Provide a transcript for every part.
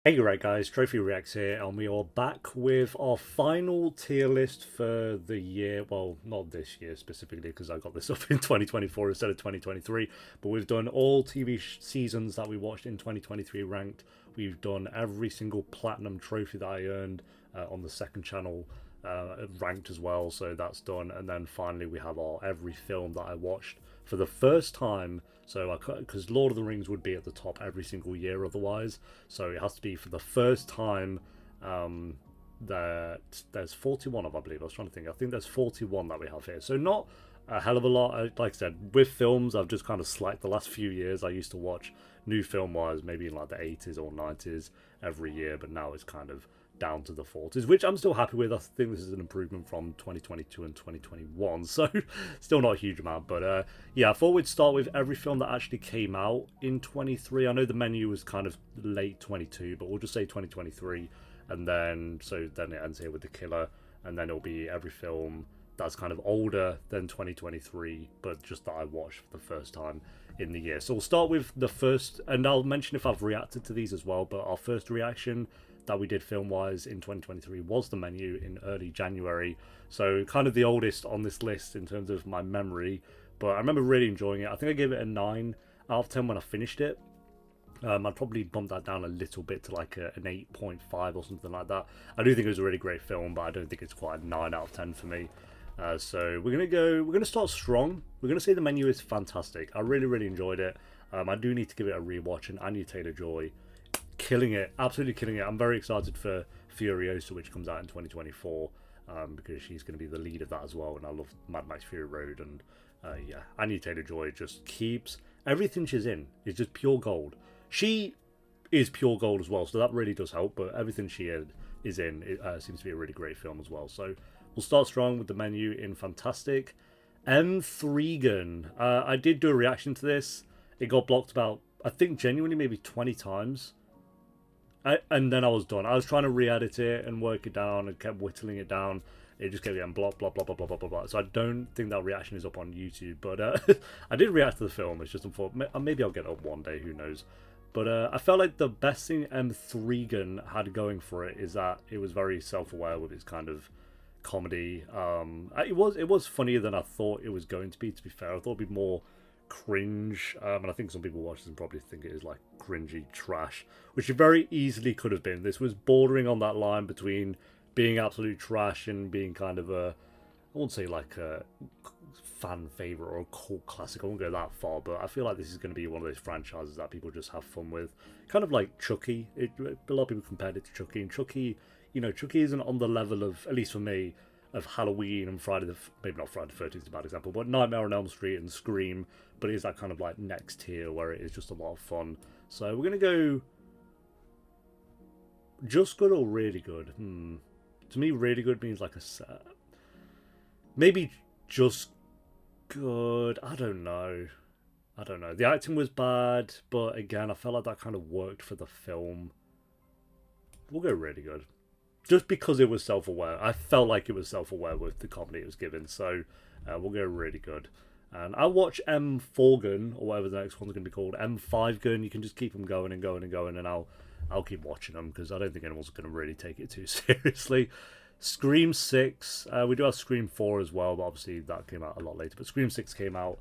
Hey, right, guys, Trophy Reacts here, and we are back with our final tier list for the year. Well, not this year specifically, because I got this up in 2024 instead of 2023, but we've done all TV seasons that we watched in 2023 ranked. We've done every single platinum trophy that I earned on the second channel ranked as well, so that's done. And then finally, we have our every film that I watched for the first time. So, because Lord of the Rings would be at the top every single year otherwise, so it has to be for the first time. That there's 41 of, I believe. I was trying to think. I think there's 41 that we have here. So not a hell of a lot. Like I said, with films, I've just kind of slacked the last few years. I used to watch new film wise maybe in like the 80s or 90s every year, but now it's kind of down to the 40s, which I'm still happy with. I think this is an improvement from 2022 and 2021, so still not a huge amount. But yeah, I thought we'd start with every film that actually came out in 23. I know the menu was kind of late 22, but we'll just say 2023, and then it ends here with The Killer, and then it'll be every film that's kind of older than 2023, but just that I watched for the first time in the year. So we'll start with the first, and I'll mention if I've reacted to these as well, but our first reaction that we did film wise in 2023 was The Menu in early January. So kind of the oldest on this list in terms of my memory, but I remember really enjoying it. I think I gave it a 9 out of 10 when I finished it. I'd probably bump that down a little bit to like an 8.5 or something like that. I do think it was a really great film, but I don't think it's quite a 9 out of 10 for me. So we're gonna start strong. We're gonna say The Menu is fantastic. I really enjoyed it. I do need to give it a rewatch, and Anya Taylor-Joy killing it, absolutely killing it. I'm very excited for Furiosa, which comes out in 2024, because she's going to be the lead of that as well. And I love Mad Max Fury Road, and yeah, Anya Taylor-Joy just keeps everything she's in is just pure gold. She is pure gold as well, so that really does help. But everything she is in it seems to be a really great film as well. So we'll start strong with The Menu in fantastic. M3gan. I did do a reaction to this. It got blocked about, I think, genuinely maybe 20 times. And then I was done. I was trying to re-edit it and work it down and kept whittling it down. It just kept getting blah blah blah blah blah blah blah. So I don't think that reaction is up on YouTube. But I did react to the film. It's just unfortunate. Maybe I'll get it up one day. Who knows? But I felt like the best thing M3gan had going for it is that it was very self-aware with its kind of comedy. It was funnier than I thought it was going to be. To be fair, I thought it'd be more cringe, and I think some people watch this and probably think it is like cringy trash, which it very easily could have been. This was bordering on that line between being absolute trash and being kind of a, I won't say like a fan favorite or a cult classic. I won't go that far, but I feel like this is going to be one of those franchises that people just have fun with, kind of like Chucky. A lot of people compared it to Chucky, and Chucky, Chucky isn't on the level of, at least for me, of Halloween and maybe not Friday the 13th is a bad example, but Nightmare on Elm Street and Scream, but it is that kind of like next tier where it is just a lot of fun. So we're going to go just good or really good. To me, really good means like maybe just good. I don't know. The acting was bad, but again, I felt like that kind of worked for the film. We'll go really good. Just because it was self-aware. I felt like it was self-aware with the comedy it was given, so we'll go really good. And I'll watch M4gan, or whatever the next one's going to be called, M5gan. You can just keep them going and going and going, and I'll keep watching them because I don't think anyone's going to really take it too seriously. Scream 6, we do have Scream 4 as well, but obviously that came out a lot later. But Scream 6 came out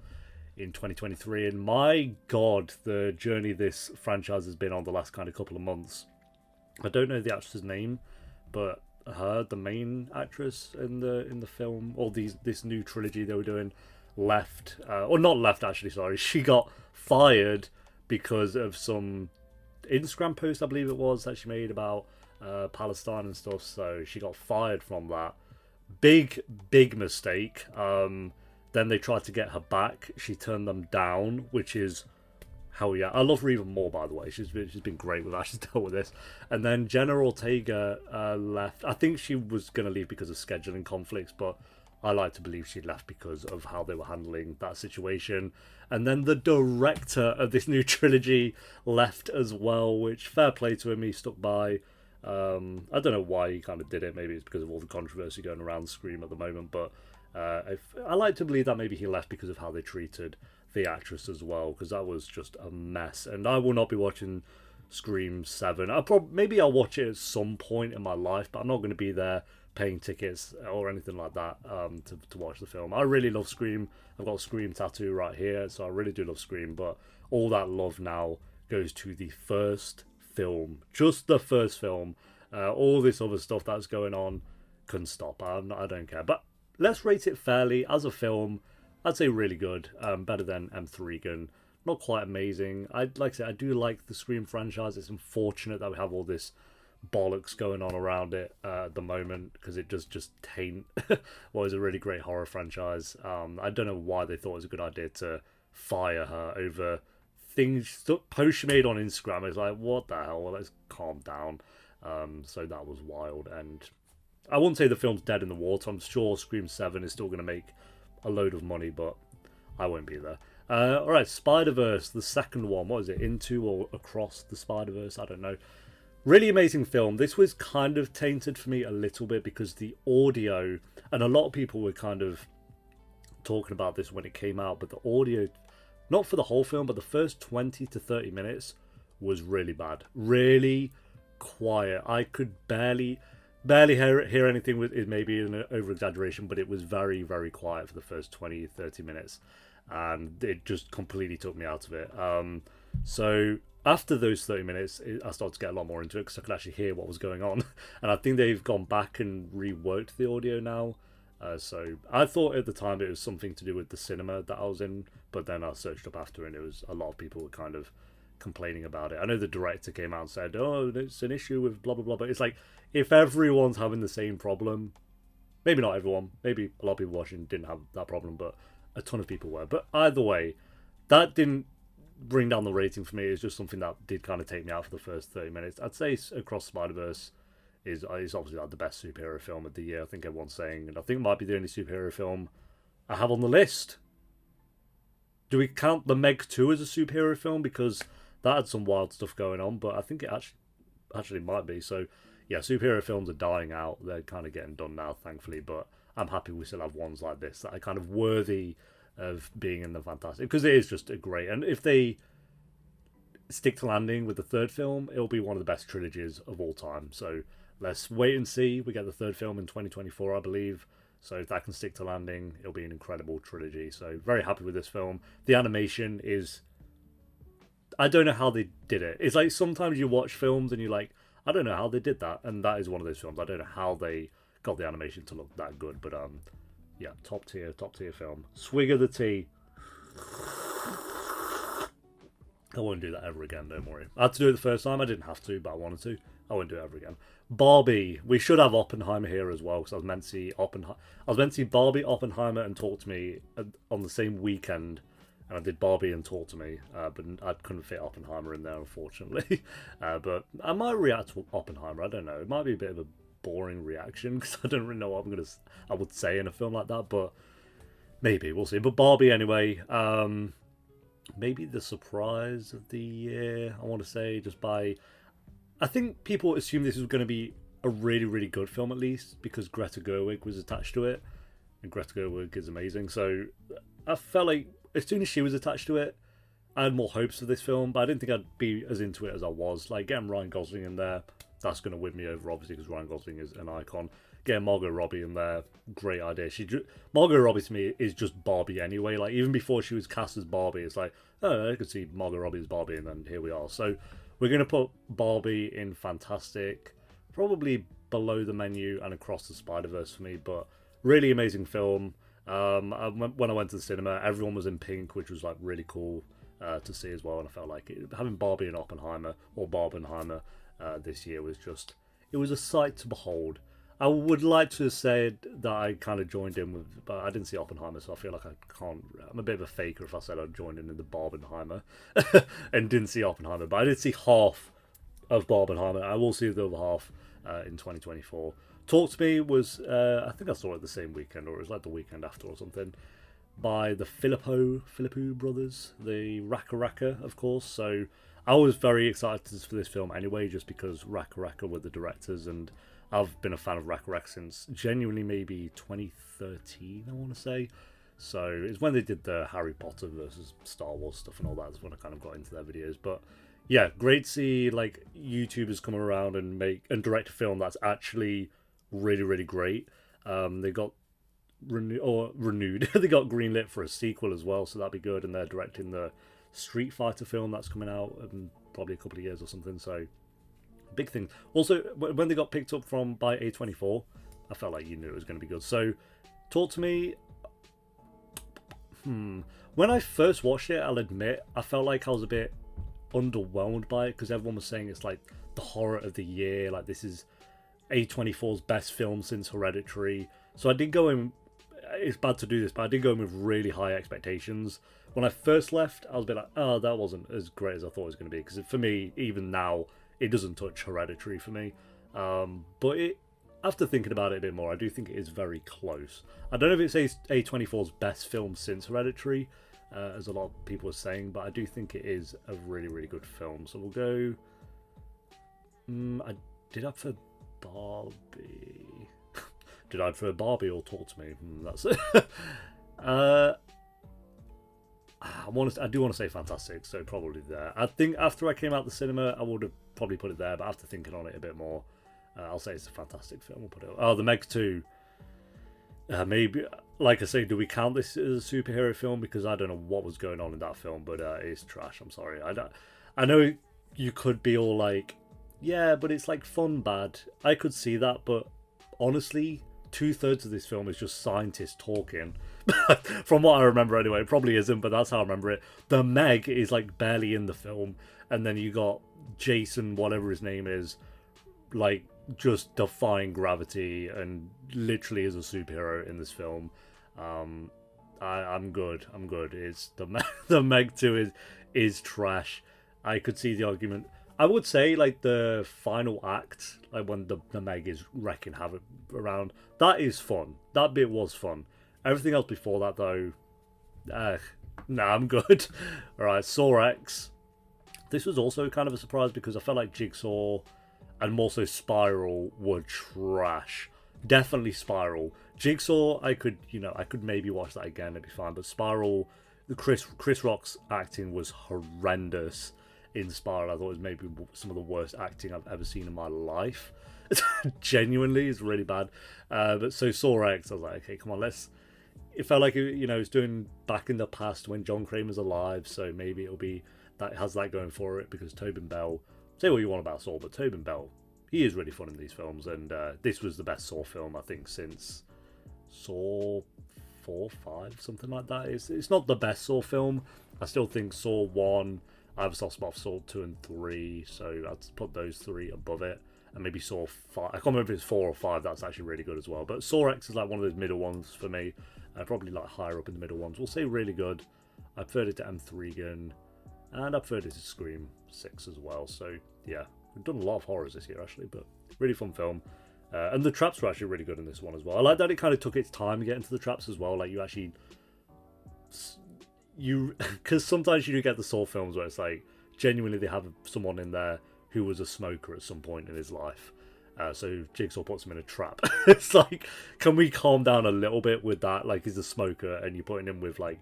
in 2023, and my god, the journey this franchise has been on the last kind of couple of months. I don't know the actress's name, but her, the main actress in the film, or this new trilogy they were doing, left, or not left actually. Sorry, she got fired because of some Instagram post, I believe it was, that she made about Palestine and stuff. So she got fired from that. Big mistake. Then they tried to get her back. She turned them down, which is hell yeah. I love her even more, by the way. She's been great with that. She's dealt with this. And then Jenna Ortega left. I think she was going to leave because of scheduling conflicts, but I like to believe she left because of how they were handling that situation. And then the director of this new trilogy left as well, which fair play to him. He stuck by. I don't know why he kind of did it. Maybe it's because of all the controversy going around Scream at the moment, but I like to believe that maybe he left because of how they treated the actress as well, because that was just a mess. And I will not be watching Scream 7. Maybe I'll watch it at some point in my life, but I'm not going to be there paying tickets or anything like that to watch the film. I really love Scream. I've got a Scream tattoo right here, so I really do love Scream, but all that love now goes to the first film. Just the first film. All this other stuff that's going on couldn't stop. I don't care. But let's rate it fairly. As a film, I'd say really good. Better than M3 Gun. Not quite amazing. Like I said, I do like the Scream franchise. It's unfortunate that we have all this bollocks going on around it at the moment, because it does just taint what is a really great horror franchise. I don't know why they thought it was a good idea to fire her over things, posts she made on Instagram. It's like, what the hell? Well, let's calm down. So that was wild, and I wouldn't say the film's dead in the water. I'm sure Scream 7 is still going to make a load of money, but I won't be there. Alright, Spider-Verse, the second one. What is it? Into or Across the Spider-Verse? I don't know. Really amazing film. This was kind of tainted for me a little bit because the audio, and a lot of people were kind of talking about this when it came out, but the audio, not for the whole film, but the first 20 to 30 minutes was really bad. Really quiet. I could barely hear anything. With it maybe an over-exaggeration, but it was very, very quiet for the first 20-30 minutes, and it just completely took me out of it. So after those 30 minutes, I started to get a lot more into it because I could actually hear what was going on. And I think they've gone back and reworked the audio now. So I thought at the time it was something to do with the cinema that I was in, but then I searched up after and it was a lot of people were kind of complaining about it. I know the director came out and said, oh, it's an issue with blah, blah, blah. But it's like, if everyone's having the same problem, maybe not everyone, maybe a lot of people watching didn't have that problem, but a ton of people were. But either way, that didn't bring down the rating for me. It's just something that did kind of take me out for the first 30 minutes. I'd say Across Spider-Verse is obviously like the best superhero film of the year. I think everyone's saying, and I think it might be the only superhero film I have on the list. Do we count The Meg 2 as a superhero film? Because that had some wild stuff going on, but I think it actually might be. So yeah, superhero films are dying out. They're kind of getting done now, thankfully, but I'm happy we still have ones like this that are kind of worthy of being in the Fantastic, because it is just a great, and if they stick to landing with the third film, it'll be one of the best trilogies of all time. So let's wait and see. We get the third film in 2024, I believe. So if that can stick to landing, it'll be an incredible trilogy. So very happy with this film. The animation is, I don't know how they did it. It's like sometimes you watch films and you're like, I don't know how they did that, and that is one of those films. I don't know how they got the animation to look that good, but yeah, top tier film. Swig of the tea. I won't do that ever again, don't worry. I had to do it the first time. I didn't have to, but I wanted to. I won't do it ever again. Barbie. We should have Oppenheimer here as well, because I was meant to see Barbie, Oppenheimer, and Talk to Me on the same weekend. And I did Barbie and Talk to Me, but I couldn't fit Oppenheimer in there, unfortunately. But I might react to Oppenheimer. I don't know. It might be a bit of a boring reaction, because I don't really know what I would say in a film like that, but maybe we'll see. But Barbie anyway. Maybe the surprise of the year, I want to say, I think people assume this was going to be a really, really good film, at least, because Greta Gerwig was attached to it, and Greta Gerwig is amazing. So I felt like as soon as she was attached to it, I had more hopes for this film, but I didn't think I'd be as into it as I was. Like, getting Ryan Gosling in there, that's going to win me over, obviously, because Ryan Gosling is an icon. Getting Margot Robbie in there, great idea. Margot Robbie to me is just Barbie anyway. Like, even before she was cast as Barbie, it's like, oh, I could see Margot Robbie as Barbie, and then here we are. So we're going to put Barbie in Fantastic, probably below the Menu and Across the Spider-Verse for me, but really amazing film. When I went to the cinema, everyone was in pink, which was like really cool to see as well, and I felt like having Barbie and Oppenheimer, or Barbenheimer, this year was just, it was a sight to behold. I would like to have said that I kind of joined in with, but I didn't see Oppenheimer, so I feel like I'm a bit of a faker if I said I joined in the Barbenheimer and didn't see Oppenheimer, but I did see half of Barbenheimer. I will see the other half in 2024. Talk to Me was, I think I saw it the same weekend, or it was like the weekend after or something, by the Filippo brothers, the Raka Raka, of course. So I was very excited for this film anyway, just because Raka Raka were the directors, and I've been a fan of Raka Raka since genuinely maybe 2013, I want to say. So it's when they did the Harry Potter versus Star Wars stuff and all that, is when I kind of got into their videos. But yeah, great to see like YouTubers come around and make and direct a film that's actually really really great. They got renewed. They got greenlit for a sequel as well, so that'd be good. And they're directing the Street Fighter film that's coming out in probably a couple of years or something. So big thing. Also, when they got picked up from by A24, I felt like you knew it was going to be good. So talk to me. When I first watched it, I'll admit I felt like I was a bit underwhelmed by it because everyone was saying it's like the horror of the year. Like this is A24's best film since Hereditary. So I did go in. It's bad to do this, but I did go in with really high expectations. When I first left, I was a bit like, oh, that wasn't as great as I thought it was going to be. Because for me, even now, it doesn't touch Hereditary for me. But after thinking about it a bit more, I do think it is very close. I don't know if it's A24's best film since Hereditary, as a lot of people are saying, but I do think it is a really, really good film. So we'll go... I did have for Barbie... Did I prefer Barbie or Talk to Me? That's it. I do want to say Fantastic, so probably there. I think after I came out the cinema, I would have probably put it there, but after thinking on it a bit more, I'll say it's a fantastic film. We'll put it. Oh, The Meg 2. Maybe, like I say, do we count this as a superhero film? Because I don't know what was going on in that film, but it's trash. I'm sorry. I know you could be all like, yeah, but it's like fun bad. I could see that, but honestly, 2/3 of this film is just scientists talking. From what I remember anyway. It probably isn't, but that's how I remember it. The Meg is like barely in the film, and then you got Jason, whatever his name is, like just defying gravity and literally is a superhero in this film. I'm good. It's the Meg 2 is trash. I could see the argument. I would say like the final act, like when the Meg is wrecking havoc around, that is fun. That bit was fun. Everything else before that though, nah, I'm good. Alright, Saw X. This was also kind of a surprise because I felt like Jigsaw and more so Spiral were trash. Definitely Spiral. Jigsaw, I could maybe watch that again, it'd be fine. But Spiral, Chris Rock's acting was horrendous. In Spiral, I thought it was maybe some of the worst acting I've ever seen in my life. Genuinely, it's really bad. But so Saw X, I was like, okay, come on, it felt like it's doing back in the past when John Kramer's alive, so maybe it'll be that has that going for it because Tobin Bell. Say what you want about Saw, but Tobin Bell, he is really fun in these films, and this was the best Saw film I think since Saw 4, 5, something like that. It's not the best Saw film. I still think Saw 1. I have a soft spot for Saw 2 and 3, so I'd put those 3 above it. And maybe Saw 5. I can't remember if it's 4 or 5, that's actually really good as well. But Saw X is like one of those middle ones for me. Probably like higher up in the middle ones. We'll say really good. I preferred it to M3gan. And I preferred it to Scream 6 as well. So yeah, we've done a lot of horrors this year actually, but really fun film. And the traps were actually really good in this one as well. I like that it kind of took its time to get into the traps as well. Like you actually... because sometimes you do get the Saw films where it's like genuinely they have someone in there who was a smoker at some point in his life, so Jigsaw puts him in a trap. It's like, can we calm down a little bit with that? Like he's a smoker and you're putting him with like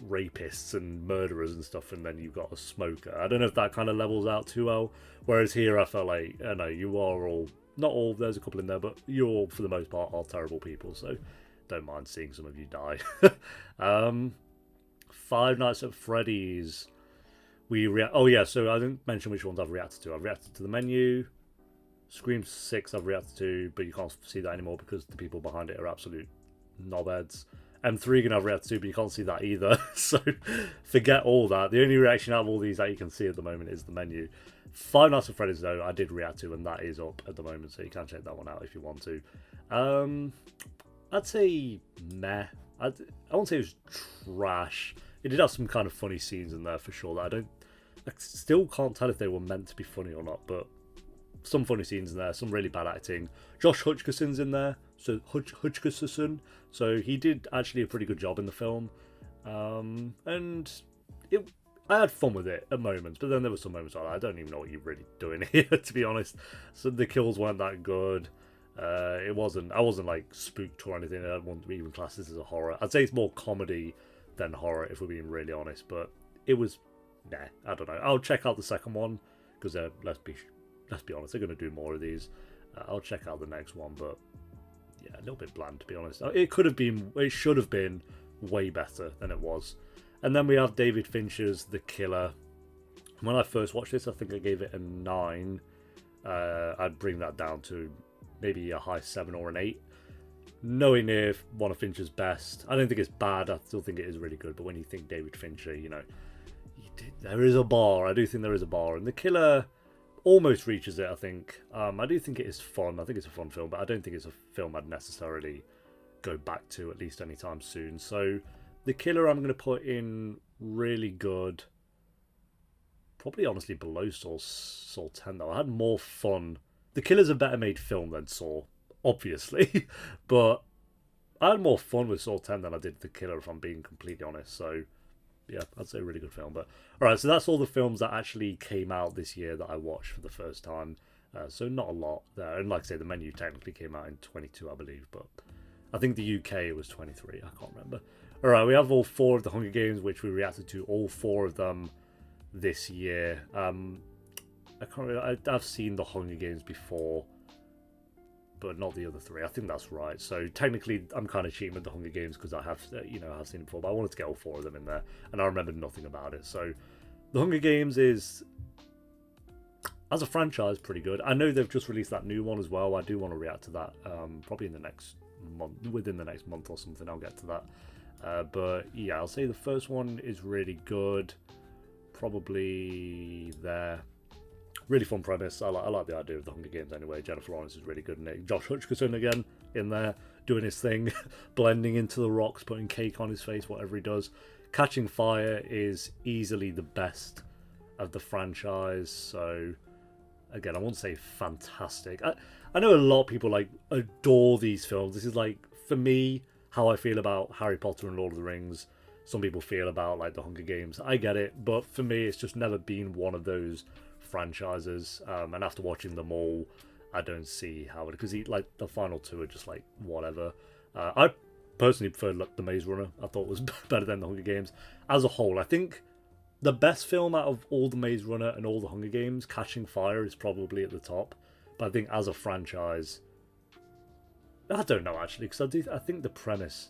rapists and murderers and stuff, and then you've got a smoker. I don't know if that kind of levels out too well, whereas here I felt like, I know you are all, not all, there's a couple in there, but you all for the most part are terrible people, so don't mind seeing some of you die. Five Nights at Freddy's. Oh yeah, so I didn't mention which ones I've reacted to. I've reacted to The Menu. Scream 6 I've reacted to, but you can't see that anymore because the people behind it are absolute knobheads. M3gan I've reacted to, but you can't see that either. So forget all that. The only reaction out of all these that you can see at the moment is The Menu. Five Nights at Freddy's though, I did react to, and that is up at the moment, so you can check that one out if you want to. I'd say meh. I won't say it was trash. It did have some kind of funny scenes in there for sure that I still can't tell if they were meant to be funny or not, but some funny scenes in there, some really bad acting. Josh Hutcherson's in there, so Hutcherson, so he did actually a pretty good job in the film, and I had fun with it at moments, but then there were some moments like I don't even know what you're really doing here, to be honest. So the kills weren't that good. I wasn't like spooked or anything. I wouldn't even class this as a horror. I'd say it's more comedy than horror if we're being really honest, but it was nah, I don't know. I'll check out the second one because let's be honest, they're going to do more of these. I'll check out the next one, but yeah, a little bit bland to be honest. It should have been way better than it was. And then we have David Fincher's The Killer. When I first watched this, I think I gave it a 9. I'd bring that down to maybe a high 7 or an 8. Nowhere near one of Fincher's best. I don't think it's bad. I still think it is really good. But when you think David Fincher, there is a bar. I do think there is a bar. And The Killer almost reaches it, I think. I do think it is fun. I think it's a fun film. But I don't think it's a film I'd necessarily go back to, at least anytime soon. So The Killer I'm going to put in really good. Probably honestly below Saw 10 though. I had more fun. The Killer's a better made film than Saw, obviously. But I had more fun with Saw 10 than I did The Killer, if I'm being completely honest. So yeah, I'd say a really good film. But alright, so that's all the films that actually came out this year that I watched for the first time. So not a lot there. And like I say, the Menu technically came out in 22, I believe. But I think the UK was 23. I can't remember. Alright, we have all 4 of the Hunger Games, which we reacted to all 4 of them this year. I've seen the Hunger Games before, but not the other 3. I think that's right. So technically, I'm kind of cheating with the Hunger Games because I have seen it before. But I wanted to get all 4 of them in there, and I remembered nothing about it. So the Hunger Games is, as a franchise, pretty good. I know they've just released that new one as well. I do want to react to that. Probably in the next month, within the next month or something. I'll get to that. But yeah, I'll say the first one is really good. Probably there. Really fun premise. I like the idea of the Hunger Games anyway. Jennifer Lawrence is really good in it. Josh Hutcherson again in there doing his thing, blending into the rocks, putting cake on his face, whatever he does. Catching Fire is easily the best of the franchise. So again, I won't say fantastic. I know a lot of people adore these films. This is for me how I feel about Harry Potter and Lord of the Rings. Some people feel about the Hunger Games. I get it, but for me, it's just never been one of those franchises. And after watching them all, I don't see how it, because the final 2 are just whatever. I personally preferred The Maze Runner. I thought it was better than the Hunger Games as a whole. I think the best film out of all the Maze Runner and all the Hunger Games, Catching Fire, is probably at the top. But I think as a franchise, I don't know actually, because I think the premise.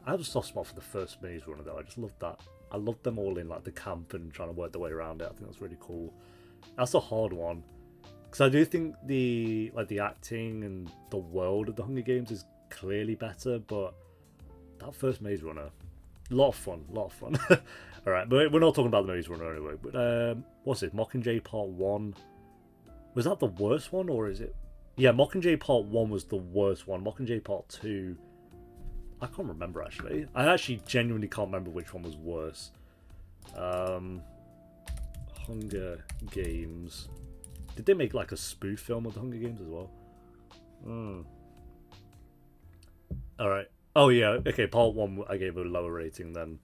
I have a soft spot for the first Maze Runner though. I just loved that. I loved them all in the camp and trying to work their way around it. I think that's really cool. That's a hard one, because I do think the acting and the world of the Hunger Games is clearly better, but that first Maze Runner, a lot of fun. All right, but we're not talking about the Maze Runner anyway. But what's it? Mockingjay Part 1. Was that the worst one, or is it? Yeah, Mockingjay Part 1 was the worst one. Mockingjay Part 2. I can't remember actually. I actually genuinely can't remember which one was worse. Hunger Games. Did they make a spoof film of the Hunger Games as well? Alright. Oh yeah, okay, Part 1 I gave a lower rating than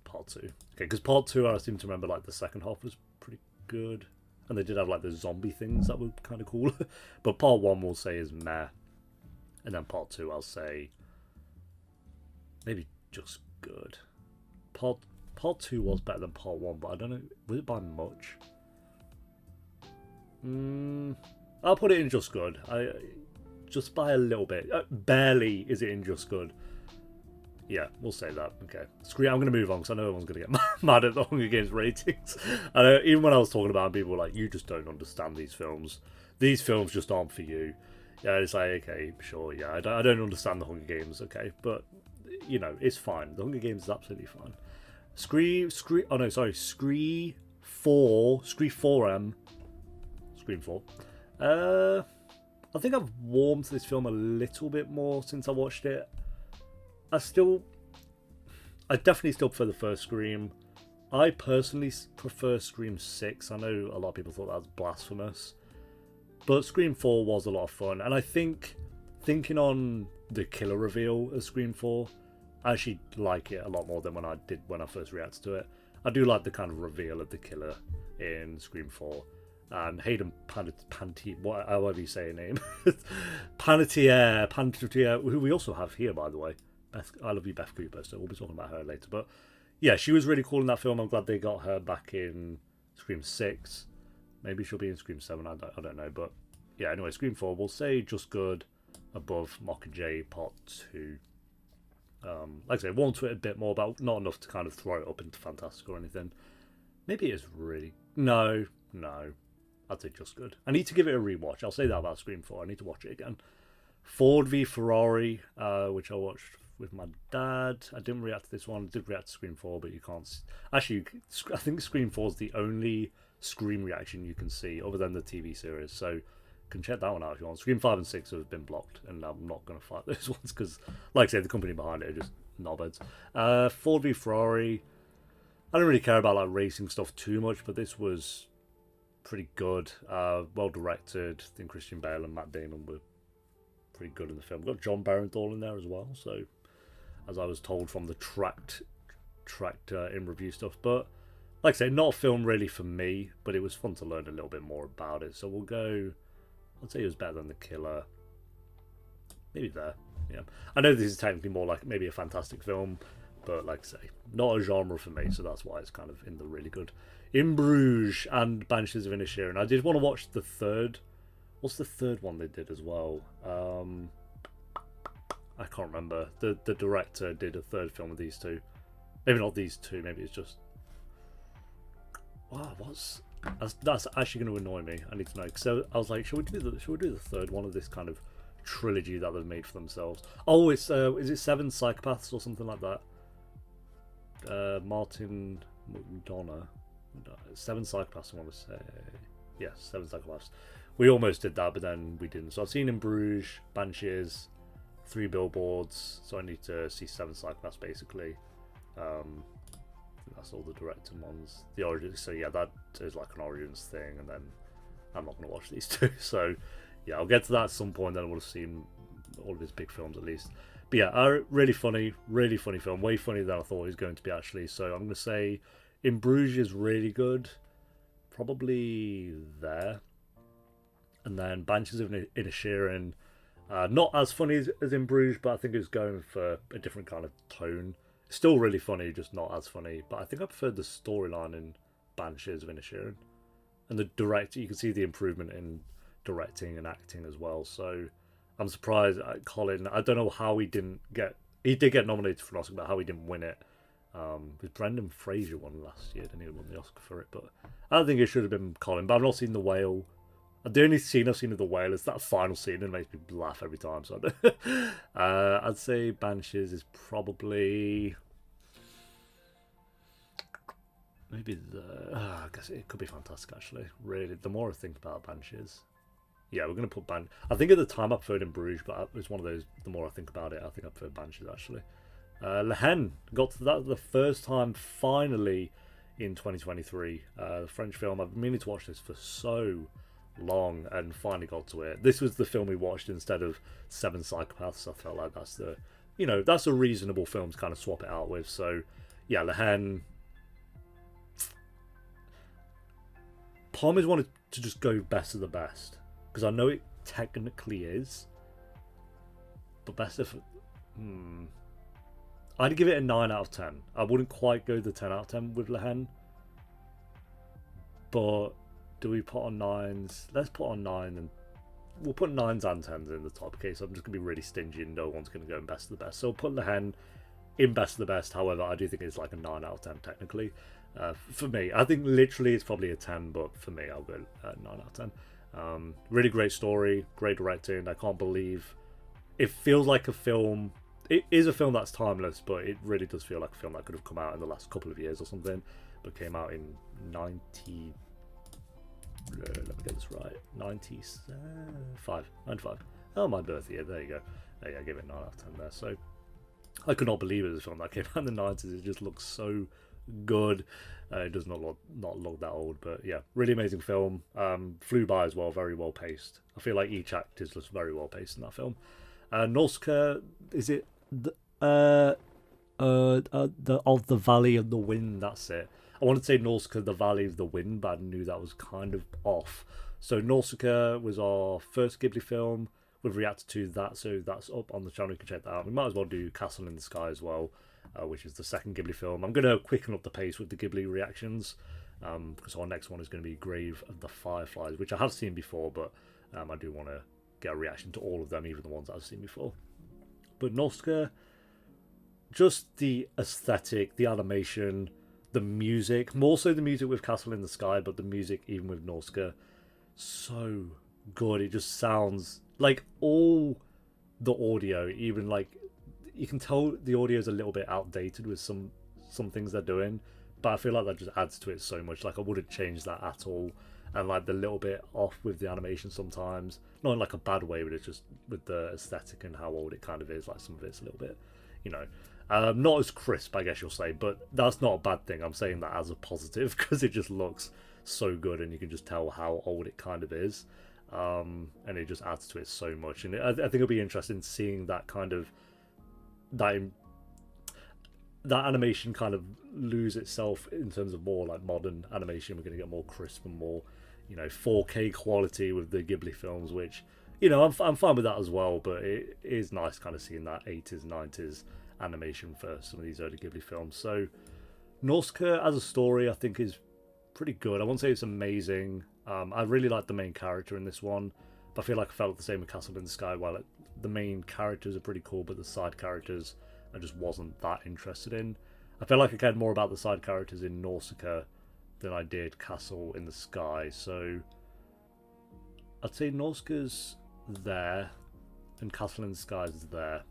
Part 2. Okay, because Part 2 I seem to remember the second half was pretty good. And they did have the zombie things that were kind of cool. But Part 1 we'll say is meh. And then Part 2 I'll say maybe just good. Part 2 was better than Part 1, but I don't know, was it by much? I'll put it in just good. Just by a little bit. Barely is it in just good. Yeah, we'll say that. Okay. I'm going to move on because I know everyone's going to get mad at the Hunger Games ratings. I know, even when I was talking about it, people were you just don't understand these films. These films just aren't for you. Yeah, it's okay, sure, yeah. I don't understand the Hunger Games, okay. But it's fine. The Hunger Games is absolutely fine. Scream 4. I think I've warmed to this film a little bit more since I watched it. I definitely still prefer the first Scream. I personally prefer Scream 6. I know a lot of people thought that was blasphemous. But Scream 4 was a lot of fun. And I think, thinking on the killer reveal of Scream 4, I actually like it a lot more than when I did when I first reacted to it. I do like the kind of reveal of the killer in Scream 4. And Hayden Panettiere, however you say her name, Panettiere, who we also have here, by the way. I love you, Beth Cooper, so we'll be talking about her later. But yeah, she was really cool in that film. I'm glad they got her back in Scream 6. Maybe she'll be in Scream 7. I don't know. But yeah, anyway, Scream 4, we'll say just good above Mockingjay Part 2. Like I say, want to it a bit more, but not enough to kind of throw it up into fantastic or anything. Maybe it's really... No. I'd say just good. I need to give it a rewatch. I'll say that about Scream 4. I need to watch it again. Ford v Ferrari, which I watched with my dad. I didn't react to this one. I did react to Scream 4, but you can't... Actually, I think Scream 4 is the only Scream reaction you can see other than the TV series. So you can check that one out if you want. Scream 5 and 6 have been blocked, and I'm not going to fight those ones because, like I said, the company behind it are just knobheads. Ford v Ferrari, I don't really care about like racing stuff too much, but this was pretty good. Well directed. I think Christian Bale and Matt Damon were pretty good in the film. Got John Barenthal in there as well, so as I was told from the tracked in review stuff. But like I say, not a film really for me, but it was fun to learn a little bit more about it. So we'll go, I'd say it was better than The Killer. Maybe there. Yeah, I know this is technically more like maybe a fantastic film, but like I say, not a genre for me, so that's why it's kind of in the really good. In Bruges and Banshees of Inisherin. I did want to watch the third. What's the third one they did as well? I can't remember. The director did a third film with these two. Maybe not these two. Maybe it's just. Wow, that's actually going to annoy me. I need to know. So I was like, should we do the third one of this kind of trilogy that they've made for themselves? Oh, it's is it Seven Psychopaths or something like that? Martin McDonough. Seven Psychopaths, I want to say. Yes, Seven Psychopaths. We almost did that, but then we didn't. So I've seen In Bruges, Banshees, Three Billboards, so I need to see Seven Psychopaths basically. That's all the directed ones. The Origins, so yeah, that is like an Origins thing, and then I'm not going to watch these two. So yeah, I'll get to that at some point, then I would have seen all of his big films at least. But yeah, really funny film. Way funnier than I thought it was going to be actually. So I'm going to say In Bruges is really good. Probably there. And then Banshees of Inisherin, not as funny as In Bruges, but I think it's going for a different kind of tone. Still really funny, just not as funny. But I think I preferred the storyline in Banshees of Inisherin. And the director, you can see the improvement in directing and acting as well. So I'm surprised Colin, I don't know how he did get nominated for an Oscar, but how he didn't win it. Because Brendan Fraser won last year, didn't he? Won the Oscar for it, but I don't think it should have been Colin. But I've not seen The Whale. The only scene I've seen of The Whale is that final scene, and it makes me laugh every time. So I'd say Banshees is probably maybe I guess it could be fantastic actually. Really, the more I think about Banshees, yeah, we're gonna put I think at the time I preferred In Bruges, but it's one of those. The more I think about it, I think I prefer Banshees actually. Le Hen got to that the first time finally in 2023. The French film. I've been meaning to watch this for so long and finally got to it. This was the film we watched instead of Seven Psychopaths. I felt like that's a reasonable film to kind of swap it out with. So yeah, Le Hen. Part of me wanted to just go best of the best because I know it technically is, but best of I'd give it a 9 out of 10. I wouldn't quite go the 10 out of 10 with Le Hen, but do we put on 9s? Let's put on 9, and we'll put 9s and 10s in the top case. I'm just going to be really stingy and no one's going to go in best of the best. So we'll put Le Hen in best of the best. However, I do think it's like a 9 out of 10 technically. For me, I think literally it's probably a 10, but for me, I'll go 9 out of 10. Really great story, great directing. I can't believe it feels like a film. It is a film that's timeless, but it really does feel like a film that could have come out in the last couple of years or something, but came out in 90. Let me get this right. 95. Oh, my birth year. There you go. Yeah, I gave it 9 out of 10 there. So I could not believe it was a film that came out in the 90s. It just looks so good. It does not look that old, but yeah, really amazing film. Flew by as well, very well paced. I feel like each act is just very well paced in that film. Nausicaa, is it the of the Valley of the Wind? That's it. I wanted to say Nausicaa, the Valley of the Wind, but I knew that was kind of off. So Nausicaa was our first Ghibli film. We've reacted to that, so that's up on the channel. You can check that out. We might as well do Castle in the Sky as well. which is the second Ghibli film. I'm going to quicken up the pace with the Ghibli reactions, because our next one is going to be Grave of the Fireflies, which I have seen before, but I do want to get a reaction to all of them, even the ones I've seen before. But Nausicaa, just the aesthetic, the animation, the music, more so the music with Castle in the Sky, but the music even with Nausicaa, so good. It just sounds like all the audio, even like you can tell the audio is a little bit outdated with some things they're doing, but I feel like that just adds to it so much. Like I wouldn't change that at all. And like the little bit off with the animation sometimes, not in like a bad way, but it's just with the aesthetic and how old it kind of is. Like some of it's a little bit, you know, not as crisp, I guess you'll say, but that's not a bad thing. I'm saying that as a positive because it just looks so good, and you can just tell how old it kind of is, and it just adds to it so much. And I think it'll be interesting seeing that kind of that animation kind of lose itself in terms of more like modern animation. We're going to get more crisp and more, you know, 4K quality with the Ghibli films, which, you know, I'm fine with that as well, but it is nice kind of seeing that 80s, 90s animation for some of these early Ghibli films. So Nausicaa as a story, I think, is pretty good. I won't say it's amazing. I really like the main character in this one, but I feel like I felt the same with Castle in the Sky, while the main characters are pretty cool, but the side characters I just wasn't that interested in. I feel like I cared more about the side characters in Nausicaa than I did Castle in the Sky, so I'd say Nausicaa's there and Castle in the Sky is there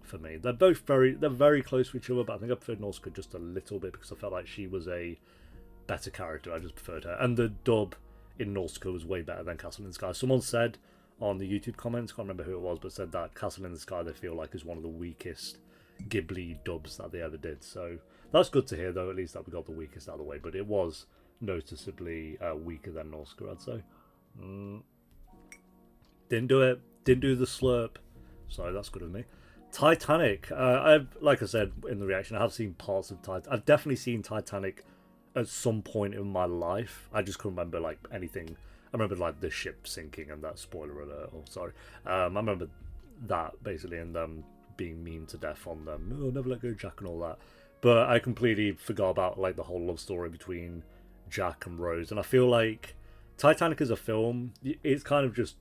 for me. They're very close to each other, but I think I preferred Nausicaa just a little bit because I felt like she was a better character. I just preferred her, and the dub in Nausicaa was way better than Castle in the Sky. Someone said on the YouTube comments, can't remember who it was, but said that Castle in the Sky they feel like is one of the weakest Ghibli dubs that they ever did. So that's good to hear, though, at least that we got the weakest out of the way, but it was noticeably weaker than Nausicaa, I'd say. Didn't do it, didn't do the slurp, so that's good of me. Titanic, like I said in the reaction, I have seen parts of Titanic. I've definitely seen Titanic at some point in my life. I just couldn't remember like anything. I remember like the ship sinking and that, spoiler alert. Oh, sorry. I remember that basically, and them being mean to death on them. Oh, never let go, Jack, and all that. But I completely forgot about like the whole love story between Jack and Rose. And I feel like Titanic as a film, it's kind of just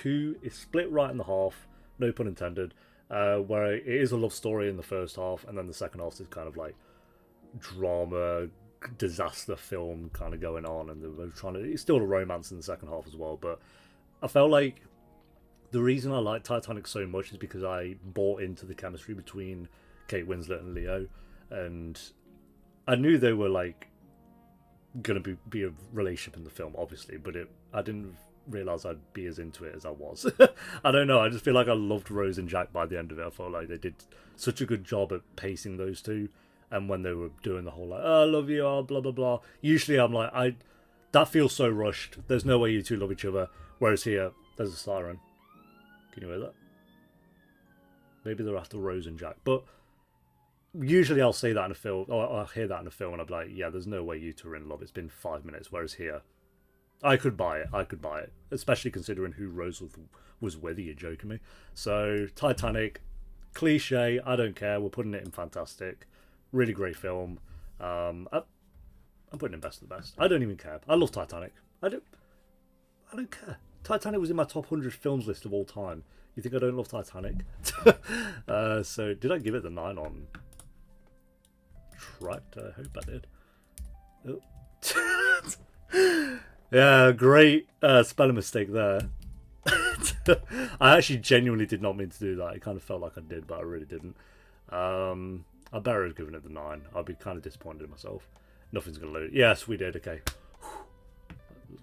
it's split right in the half, no pun intended. Where it is a love story in the first half, and then the second half is kind of like drama, disaster film kind of going on, and they're trying to. It's still a romance in the second half as well, but I felt like the reason I like Titanic so much is because I bought into the chemistry between Kate Winslet and Leo, and I knew they were like gonna be a relationship in the film, obviously, but I didn't realize I'd be as into it as I was. I don't know, I just feel like I loved Rose and Jack by the end of it. I felt like they did such a good job at pacing those two, and when they were doing the whole like, oh, I love you, oh, blah blah blah, usually I'm like, that feels so rushed, there's no way you two love each other, whereas here there's a siren. Can you hear that? Maybe they're after Rose and Jack, but usually I'll say that in a film, or I'll hear that in a film and I'll be like, yeah, there's no way you two are in love, it's been 5 minutes, whereas here I could buy it, especially considering who Rose was with. Are you joking me? So Titanic, cliche, I don't care, we're putting it in fantastic, really great film. I'm putting in best of the best. I don't even care. I love Titanic. I don't care. Titanic was in my top 100 films list of all time. You think I don't love Titanic? So did I give it the 9 on Tracked? I hope I did. Yeah, great spelling mistake there. I actually genuinely did not mean to do that. It kind of felt like I did, but I really didn't. I better have given it the 9. I'll be kind of disappointed in myself. Nothing's going to load. Yes, we did. Okay.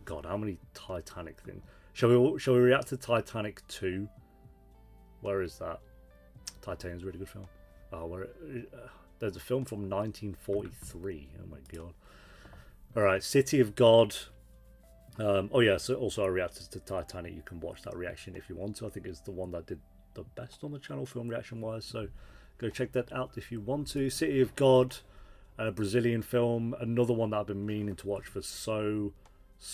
God, how many Titanic things? Shall we react to Titanic 2? Where is that? Titanic's a really good film. Oh, there's a film from 1943. Oh my god. Alright, City of God. Oh yeah, so also I reacted to Titanic. You can watch that reaction if you want to. I think it's the one that did the best on the channel film reaction wise, so go check that out if you want to. City of God, a Brazilian film, another one that I've been meaning to watch for so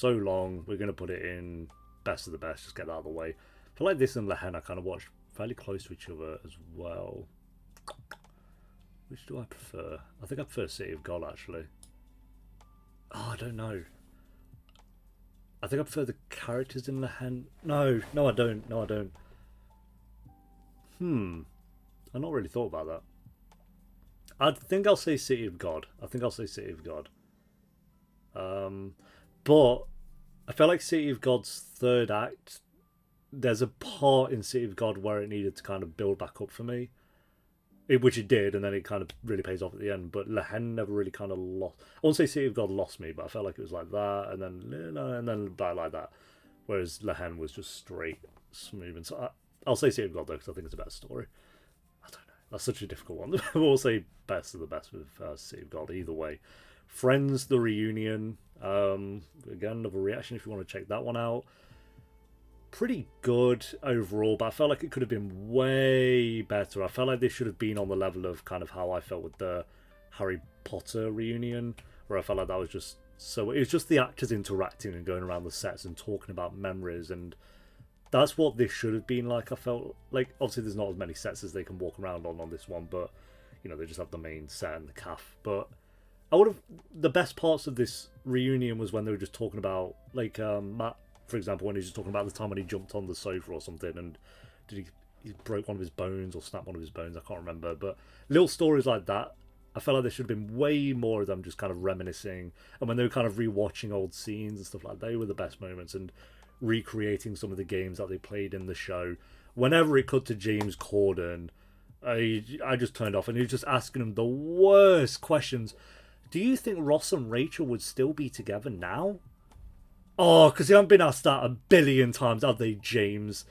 long. We're going to put it in best of the best, just get that out of the way. I feel like this and La Haine kind of watched fairly close to each other as well. Which do I prefer? I think I prefer City of God, actually. Oh, I don't know. I think I prefer the characters in the hand. No, no, I don't. No, I don't. I've not really thought about that. I think I'll say City of God. I think I'll say City of God. But I feel like City of God's third act, there's a part in City of God where it needed to kind of build back up for me. Which it did, and then it kind of really pays off at the end. But Lehen never really kind of lost. I won't say City of God lost me, but I felt like it was like that, and then back like that. Whereas Lehen was just straight, smooth. And so I'll say City of God though, because I think it's a better story. I don't know. That's such a difficult one. We'll say best of the best with City of God either way. Friends, the reunion. Again, another reaction if you want to check that one out. Pretty good overall, but I felt like it could have been way better. I felt like this should have been on the level of kind of how I felt with the Harry Potter reunion, where I felt like that was just so. It was just the actors interacting and going around the sets and talking about memories, and that's what this should have been like. I felt like obviously there's not as many sets as they can walk around on this one, but you know they just have the main set and the calf. But I would have the best parts of this reunion was when they were just talking about like Matt. For example, when he was just talking about the time when he jumped on the sofa or something, and he broke one of his bones or snapped one of his bones, I can't remember. But little stories like that, I felt like there should have been way more of them just kind of reminiscing. And when they were kind of rewatching old scenes and stuff like that, they were the best moments. And recreating some of the games that they played in the show. Whenever it cut to James Corden, I just turned off, and he was just asking him the worst questions. Do you think Ross and Rachel would still be together now? Oh, because they haven't been asked that a billion times, have they, James?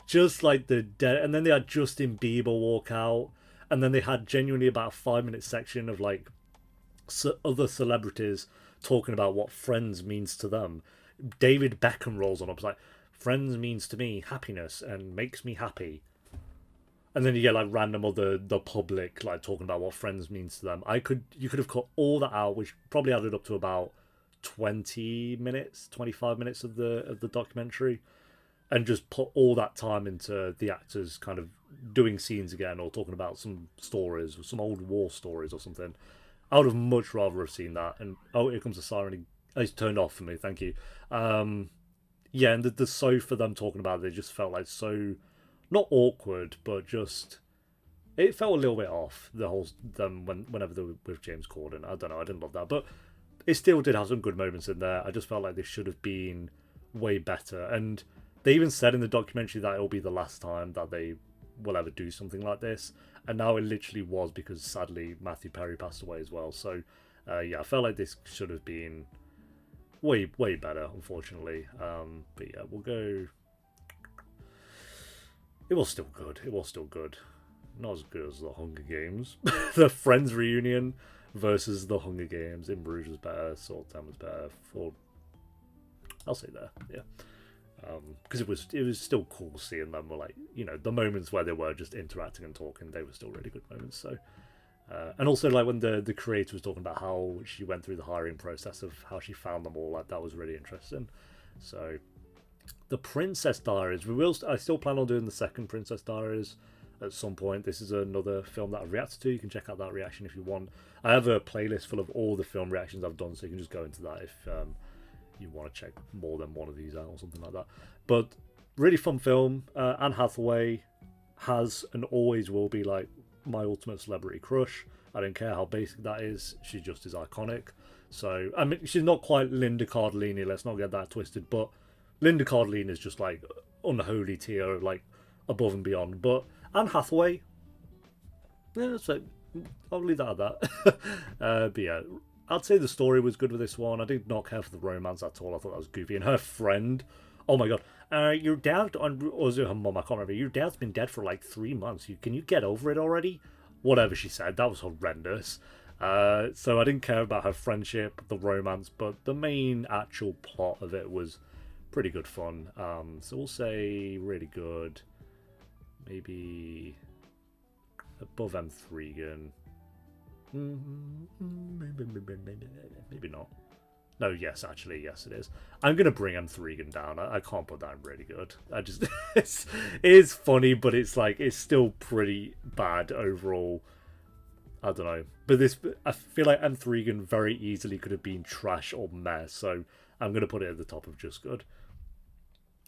Just like the dead. And then they had Justin Bieber walk out. And then they had genuinely about a 5-minute section of like other celebrities talking about what Friends means to them. David Beckham rolls on up. It's like, Friends means to me happiness and makes me happy. And then you get like random the public like talking about what Friends means to them. You could have cut all that out, which probably added up to about 20 minutes, 25 minutes of the documentary, and just put all that time into the actors kind of doing scenes again or talking about some stories, some old war stories or something. I would have much rather have seen that. And oh, here comes the siren. It's turned off for me, thank you. Yeah, and the sofa them talking about it just felt like so not awkward, but just it felt a little bit off. The whole them whenever they were with James Corden. I don't know, I didn't love that, but it still did have some good moments in there. I just felt like this should have been way better. And they even said in the documentary that it'll be the last time that they will ever do something like this. And now it literally was, because sadly Matthew Perry passed away as well. So yeah, I felt like this should have been way better, unfortunately. But yeah, we'll go. It was still good. It was still good. Not as good as the Hunger Games. The Friends reunion versus the Hunger Games. In Bruges was better. Salt Town was better. I'll say there, yeah. Because it was still cool seeing them. Like, you know, the moments where they were just interacting and talking, they were still really good moments. So, and also like when the creator was talking about how she went through the hiring process of how she found them all, like that was really interesting. So, the Princess Diaries. I still plan on doing the second Princess Diaries at some point. This is another film that I've reacted to. You can check out that reaction if you want. I have a playlist full of all the film reactions I've done, so you can just go into that if you want to check more than one of these out or something like that. But really fun film. Anne Hathaway has and always will be like my ultimate celebrity crush. I don't care how basic that is. She just is iconic. So, I mean, she's not quite Linda Cardellini, let's not get that twisted, but Linda Cardellini is just like unholy tier, like above and beyond. But Anne Hathaway, yeah, so I'll leave that at that. But yeah, I'd say the story was good with this one. I did not care for the romance at all. I thought that was goofy. And her friend, oh my god, your dad, or was it her mum? I can't remember. Your dad's been dead for like 3 months. Can you get over it already? Whatever she said, that was horrendous. So I didn't care about her friendship, the romance, but the main actual plot of it was pretty good fun. So we'll say really good. Maybe above M3 again. Maybe not. No, yes, actually, yes, it is. I'm gonna bring M3 down. I can't put that in really good. I just it is funny, but it's like it's still pretty bad overall. I don't know. But this, I feel like M3gan very easily could have been trash or meh, so I'm going to put it at the top of just good.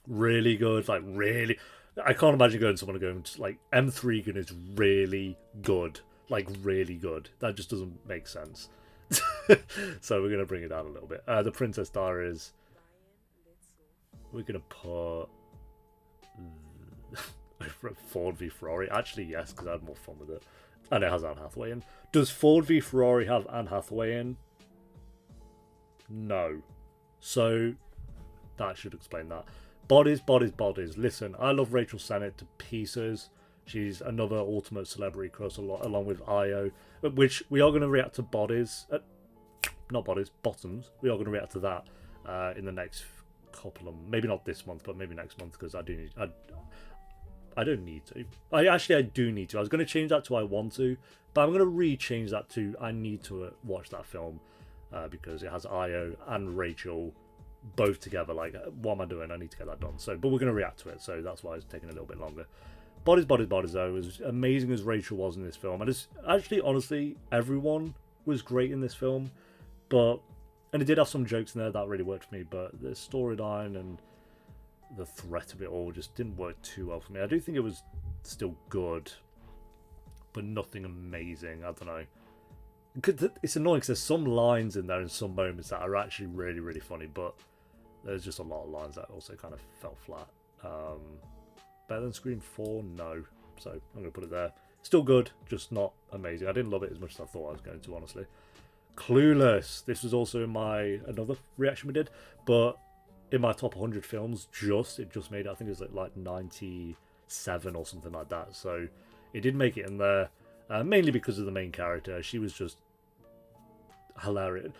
Really good, like really. I can't imagine going to someone and going, like, M3gan is really good. Like, really good. That just doesn't make sense. So we're going to bring it down a little bit. The Princess Diaries, we're going to put Ford v Ferrari. Actually, yes, because I had more fun with it. And it has Anne Hathaway in. Does Ford v Ferrari have Anne Hathaway in? No. So that should explain that. Bodies, bodies, bodies. Listen, I love Rachel Sennett to pieces. She's another ultimate celebrity crush along with Io, which we are going to react to bodies. Not bodies, bottoms. We are going to react to that in the next couple of, maybe not this month, but maybe next month, because I don't need to. I do need to. I was going to change that to I want to, but I'm going to re-change that to I need to watch that film because it has Io and Rachel both together. Like, what am I doing? I need to get that done. So, but we're going to react to it, so that's why it's taking a little bit longer. Bodies, bodies, bodies, though, as amazing as Rachel was in this film, and it's actually, honestly, everyone was great in this film, and it did have some jokes in there that really worked for me, but the storyline and the threat of it all just didn't work too well for me. I do think it was still good, but nothing amazing. I don't know. It's annoying because there's some lines in there in some moments that are actually really, really funny, but there's just a lot of lines that also kind of fell flat. Better than Scream 4? No. So I'm going to put it there. Still good, just not amazing. I didn't love it as much as I thought I was going to, honestly. Clueless. This was also in another reaction we did, but in my top 100 films, it just made it. I think it was like 97 or something like that. So it did make it in there, mainly because of the main character. She was just hilarious.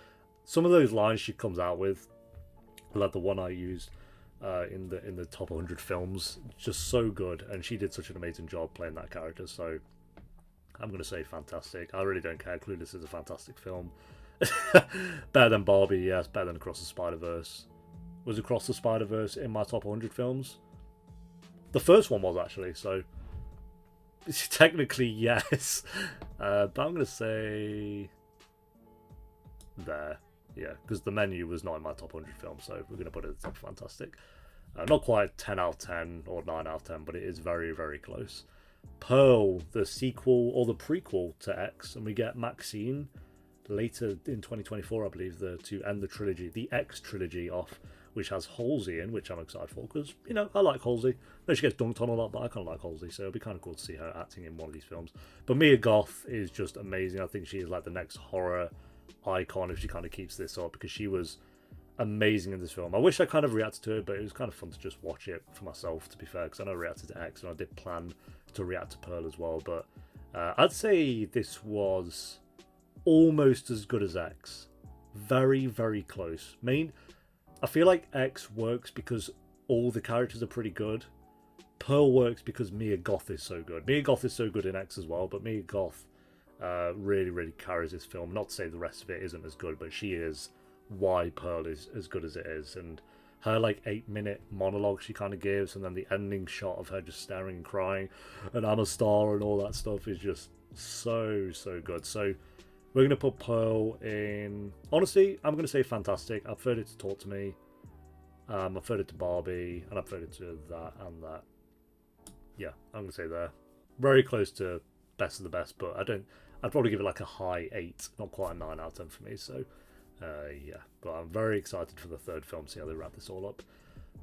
Some of those lines she comes out with, like the one I used in the top 100 films, just so good, and she did such an amazing job playing that character. So I'm going to say fantastic. I really don't care. Clueless is a fantastic film. Better than Barbie, yes. Better than Across the Spider-Verse. Was Across the Spider-Verse in my top 100 films? The first one was, actually, so technically yes. But I'm going to say there. Yeah, because The Menu was not in my top 100 films, so we're going to put it at the top. Fantastic. Not quite 10 out of 10 or 9 out of 10, but it is very, very close. Pearl, the sequel or the prequel to X, and we get Maxine later in 2024, I believe, to end the trilogy, the X trilogy off, which has Halsey in, which I'm excited for, because, you know, I like Halsey. I know she gets dunked on a lot, but I kind of like Halsey, so it'll be kind of cool to see her acting in one of these films. But Mia Goth is just amazing. I think she is like the next horror icon if she kind of keeps this up, because she was amazing in this film. I wish I kind of reacted to it, but it was kind of fun to just watch it for myself, to be fair, because I know I reacted to X and I did plan to react to Pearl as well, but I'd say this was almost as good as X. Very, very close. I feel like X works because all the characters are pretty good. Pearl works because Mia Goth is so good. Mia Goth is so good in X as well, but Mia Goth really, really carries this film. Not to say the rest of it isn't as good, but she is why Pearl is as good as it is. And her like 8-minute monologue she kind of gives, and then the ending shot of her just staring and crying, and I'm a star and all that stuff is just so, so good. So we're going to put Pearl in. Honestly, I'm going to say fantastic. I preferred it to Talk to Me. I preferred it to Barbie, and I preferred it to that and that. Yeah, I'm going to say there. Very close to best of the best, but I'd probably give it like a high 8, not quite a 9 out of 10 for me. So yeah, but I'm very excited for the third film, see how they wrap this all up.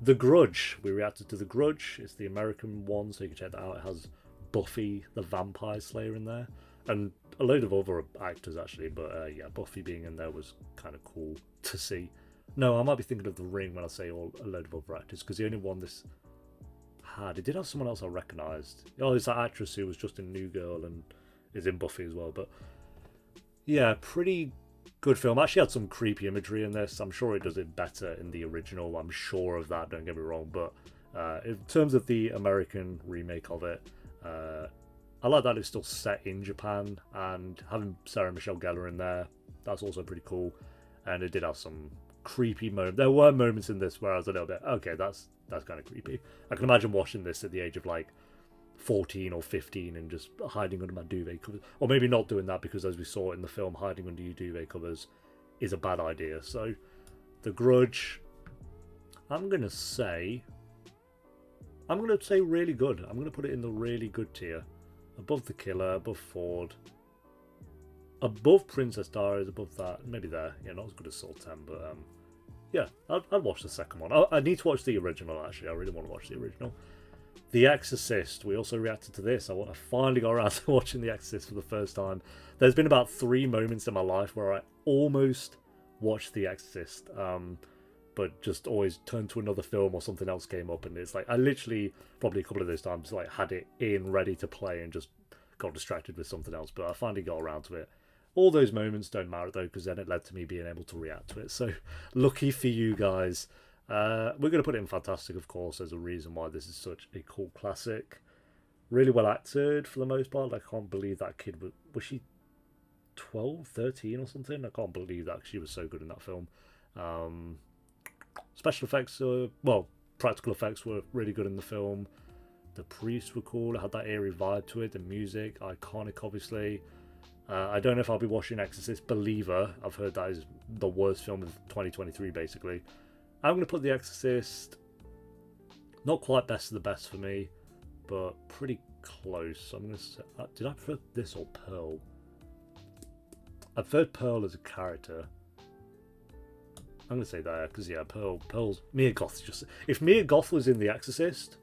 The Grudge. We reacted to The Grudge. It's the American one, so you can check that out. It has Buffy the Vampire Slayer in there, and a load of other actors actually, but yeah, Buffy being in there was kind of cool to see. No, I might be thinking of The Ring when I say a load of other actors, because the only one this had, it did have someone else I recognised. Oh, it's that actress who was just in New Girl and is in Buffy as well. But yeah, pretty good film. Actually had some creepy imagery in this. I'm sure it does it better in the original. I'm sure of that, don't get me wrong. But in terms of the American remake of it, I like that it's still set in Japan, and having Sarah Michelle Gellar in there, that's also pretty cool. And it did have some creepy moments. There were moments in this where I was a little bit, okay, that's kind of creepy. I can imagine watching this at the age of like 14 or 15 and just hiding under my duvet covers. Or maybe not doing that, because as we saw in the film, hiding under your duvet covers is a bad idea. So, The Grudge, I'm going to say really good. I'm going to put it in the really good tier. Above The Killer, above Ford, above Princess Diaries, above that. Maybe there. Yeah, not as good as Soul 10, but yeah, I'd watch the second one. I need to watch the original, actually. I really want to watch the original. The Exorcist. We also reacted to this. I finally got around to watching The Exorcist for the first time. There's been about 3 moments in my life where I almost watched The Exorcist, but just always turned to another film or something else came up, and it's like I literally probably a couple of those times like had it in ready to play and just got distracted with something else. But I finally got around to it. All those moments don't matter though, because then it led to me being able to react to it. So lucky for you guys. We're going to put it in Fantastic, of course. There's a reason why this is such a cool classic. Really well acted for the most part. I can't believe that kid was she 12, 13 or something? I can't believe that she was so good in that film. Special effects, practical effects were really good in the film. The priests were cool. It had that eerie vibe to it. The music, iconic, obviously. I don't know if I'll be watching Exorcist Believer. I've heard that is the worst film of 2023, basically. I'm going to put The Exorcist, not quite best of the best for me, but pretty close. I'm going to say, did I prefer this or Pearl? I preferred Pearl as a character. I'm going to say that, because yeah, Pearl's... Mia Goth just... If Mia Goth was in The Exorcist,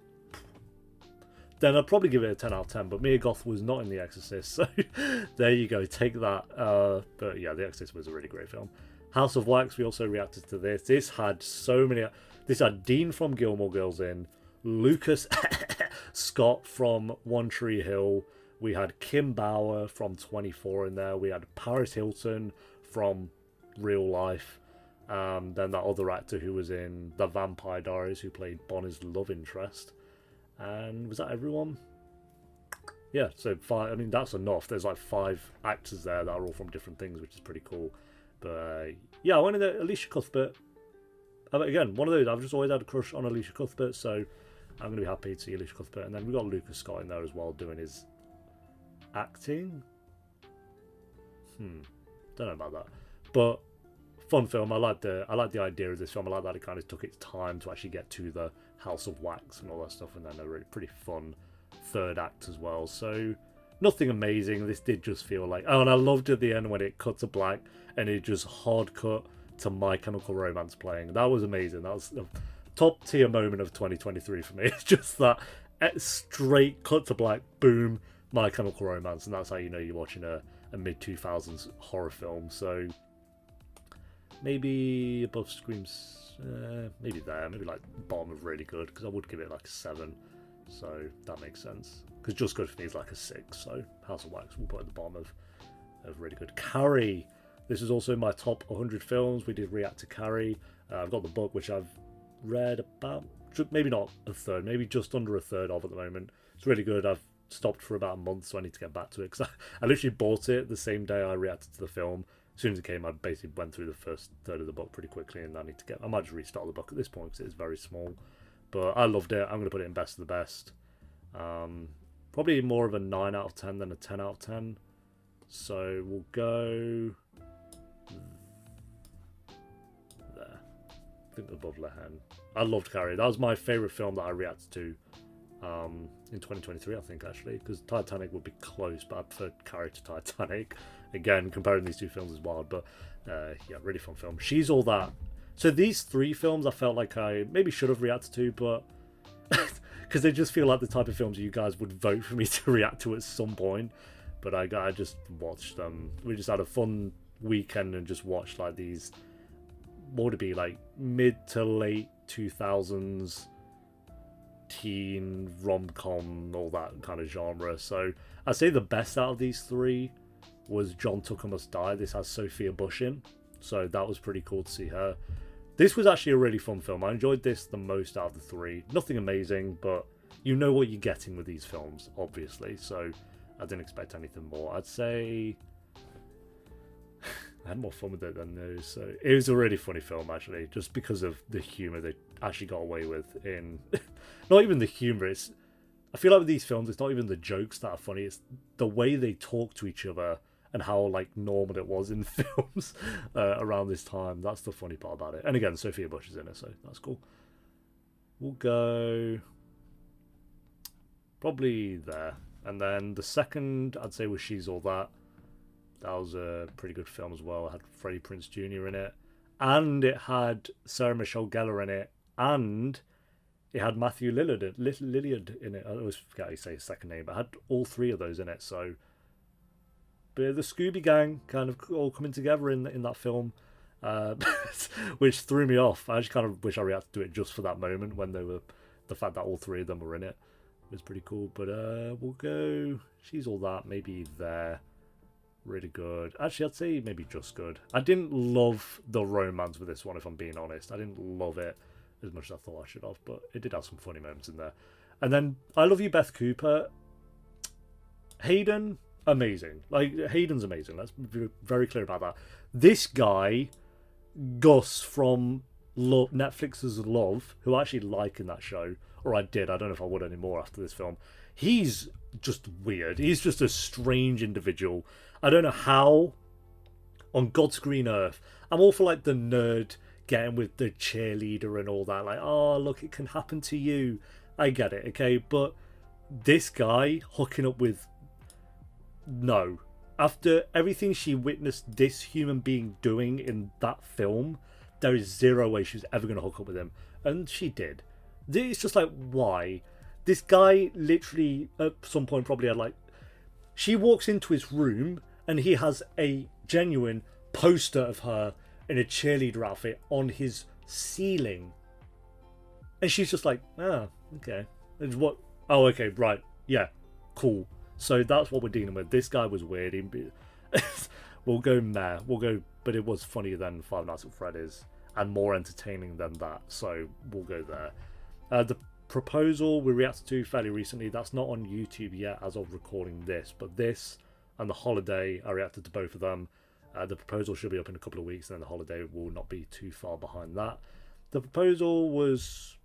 then I'd probably give it a 10 out of 10, but Mia Goth was not in The Exorcist, so there you go, take that. But yeah, The Exorcist was a really great film. House of Wax, we also reacted to this. This had so many... This had Dean from Gilmore Girls in, Lucas Scott from One Tree Hill, we had Kim Bauer from 24 in there, we had Paris Hilton from Real Life, then that other actor who was in The Vampire Diaries, who played Bonnie's love interest. And was that everyone? Yeah, so 5. I mean, that's enough. There's like 5 actors there that are all from different things, which is pretty cool. But yeah, I went in there. Alicia Cuthbert. Again, one of those. I've just always had a crush on Alicia Cuthbert, so I'm going to be happy to see Alicia Cuthbert. And then we've got Lucas Scott in there as well, doing his acting. Don't know about that, but fun film. I like the idea of this film. I like that it kind of took its time to actually get to the House of Wax and all that stuff, and then a really pretty fun third act as well. So nothing amazing. This did just feel like, and I loved at the end when it cut to black and it just hard cut to My Chemical Romance playing. That was amazing. That was a top tier moment of 2023 for me. It's just that straight cut to black, boom, My Chemical Romance, and that's how you know you're watching a mid 2000s horror film. So maybe above Screams, maybe there, maybe like bottom of really good, because I would give it like a 7, so that makes sense. Because just good for me is like a 6, so House of Wax we'll put at the bottom of really good. Carrie, this is also my top 100 films. We did react to Carrie. I've got the book, which I've read about, maybe not a third, maybe just under a third of at the moment. It's really good. I've stopped for about a month, so I need to get back to it, because I literally bought it the same day I reacted to the film. As soon as it came, I basically went through the first third of the book pretty quickly, and I might just restart the book at this point because it's very small. But I loved it. I'm going to put it in best of the best. Probably more of a 9 out of 10 than a 10 out of 10. So we'll go there. I think above Lehen. I loved Carrie. That was my favourite film that I reacted to in 2023, I think, actually, because Titanic would be close, but I preferred Carrie to Titanic. Again, comparing these two films is wild, but yeah, really fun film. She's All That. So these 3 films I felt like I maybe should have reacted to, but because they just feel like the type of films you guys would vote for me to react to at some point. But I just watched them. We just had a fun weekend and just watched like these, what would it be, like mid to late 2000s teen rom-com, all that kind of genre. So I'd say the best out of these 3 was John Tucker Must Die. This has Sophia Bush in, so that was pretty cool to see her. This was actually a really fun film. I enjoyed this the most out of the 3. Nothing amazing, but you know what you're getting with these films, obviously, so I didn't expect anything more. I'd say I had more fun with it than those. So it was a really funny film, actually, just because of the humour they actually got away with in not even the humour, it's I feel like with these films, it's not even the jokes that are funny; it's the way they talk to each other and how like normal it was in films around this time. That's the funny part about it. And again, Sophia Bush is in it, so that's cool. We'll go probably there, and then the second I'd say was She's All That. That was a pretty good film as well. It had Freddie Prinze Jr. in it, and it had Sarah Michelle Gellar in it, and it had Matthew Lillard in it. I always forget how you say his second name, but it had all three of those in it. So, but the Scooby Gang kind of all coming together in that film, which threw me off. I actually kind of wish I reacted to it just for that moment when they were, the fact that all three of them were in it was pretty cool. But we'll go She's All That, maybe there. Really good. Actually, I'd say maybe just good. I didn't love the romance with this one, if I'm being honest. I didn't love it as much as I thought I should have, but it did have some funny moments in there. And then I Love You, Beth Cooper. Hayden, amazing. Like, Hayden's amazing. Let's be very clear about that. This guy, Gus from Netflix's Love, who I actually like in that show, or I did, I don't know if I would anymore after this film. He's just weird. He's just a strange individual. I don't know how on God's green earth. I'm all for like the nerd getting with the cheerleader and all that. Like, oh, look, it can happen to you. I get it, okay? But this guy hooking up with... No. After everything she witnessed this human being doing in that film, there is zero way she's ever going to hook up with him. And she did. It's just like, why? This guy literally, at some point, probably had like... She walks into his room and he has a genuine poster of her in a cheerleader outfit on his ceiling. And she's just like, okay. And what? Oh, okay, right. Yeah, cool. So that's what we're dealing with. This guy was weird. We'll go meh. We'll go, but it was funnier than Five Nights at Freddy's and more entertaining than that. So we'll go there. The Proposal we reacted to fairly recently. That's not on YouTube yet as of recording this, but this and The Holiday, I reacted to both of them. The Proposal should be up in a couple of weeks, and then The Holiday will not be too far behind that. The Proposal was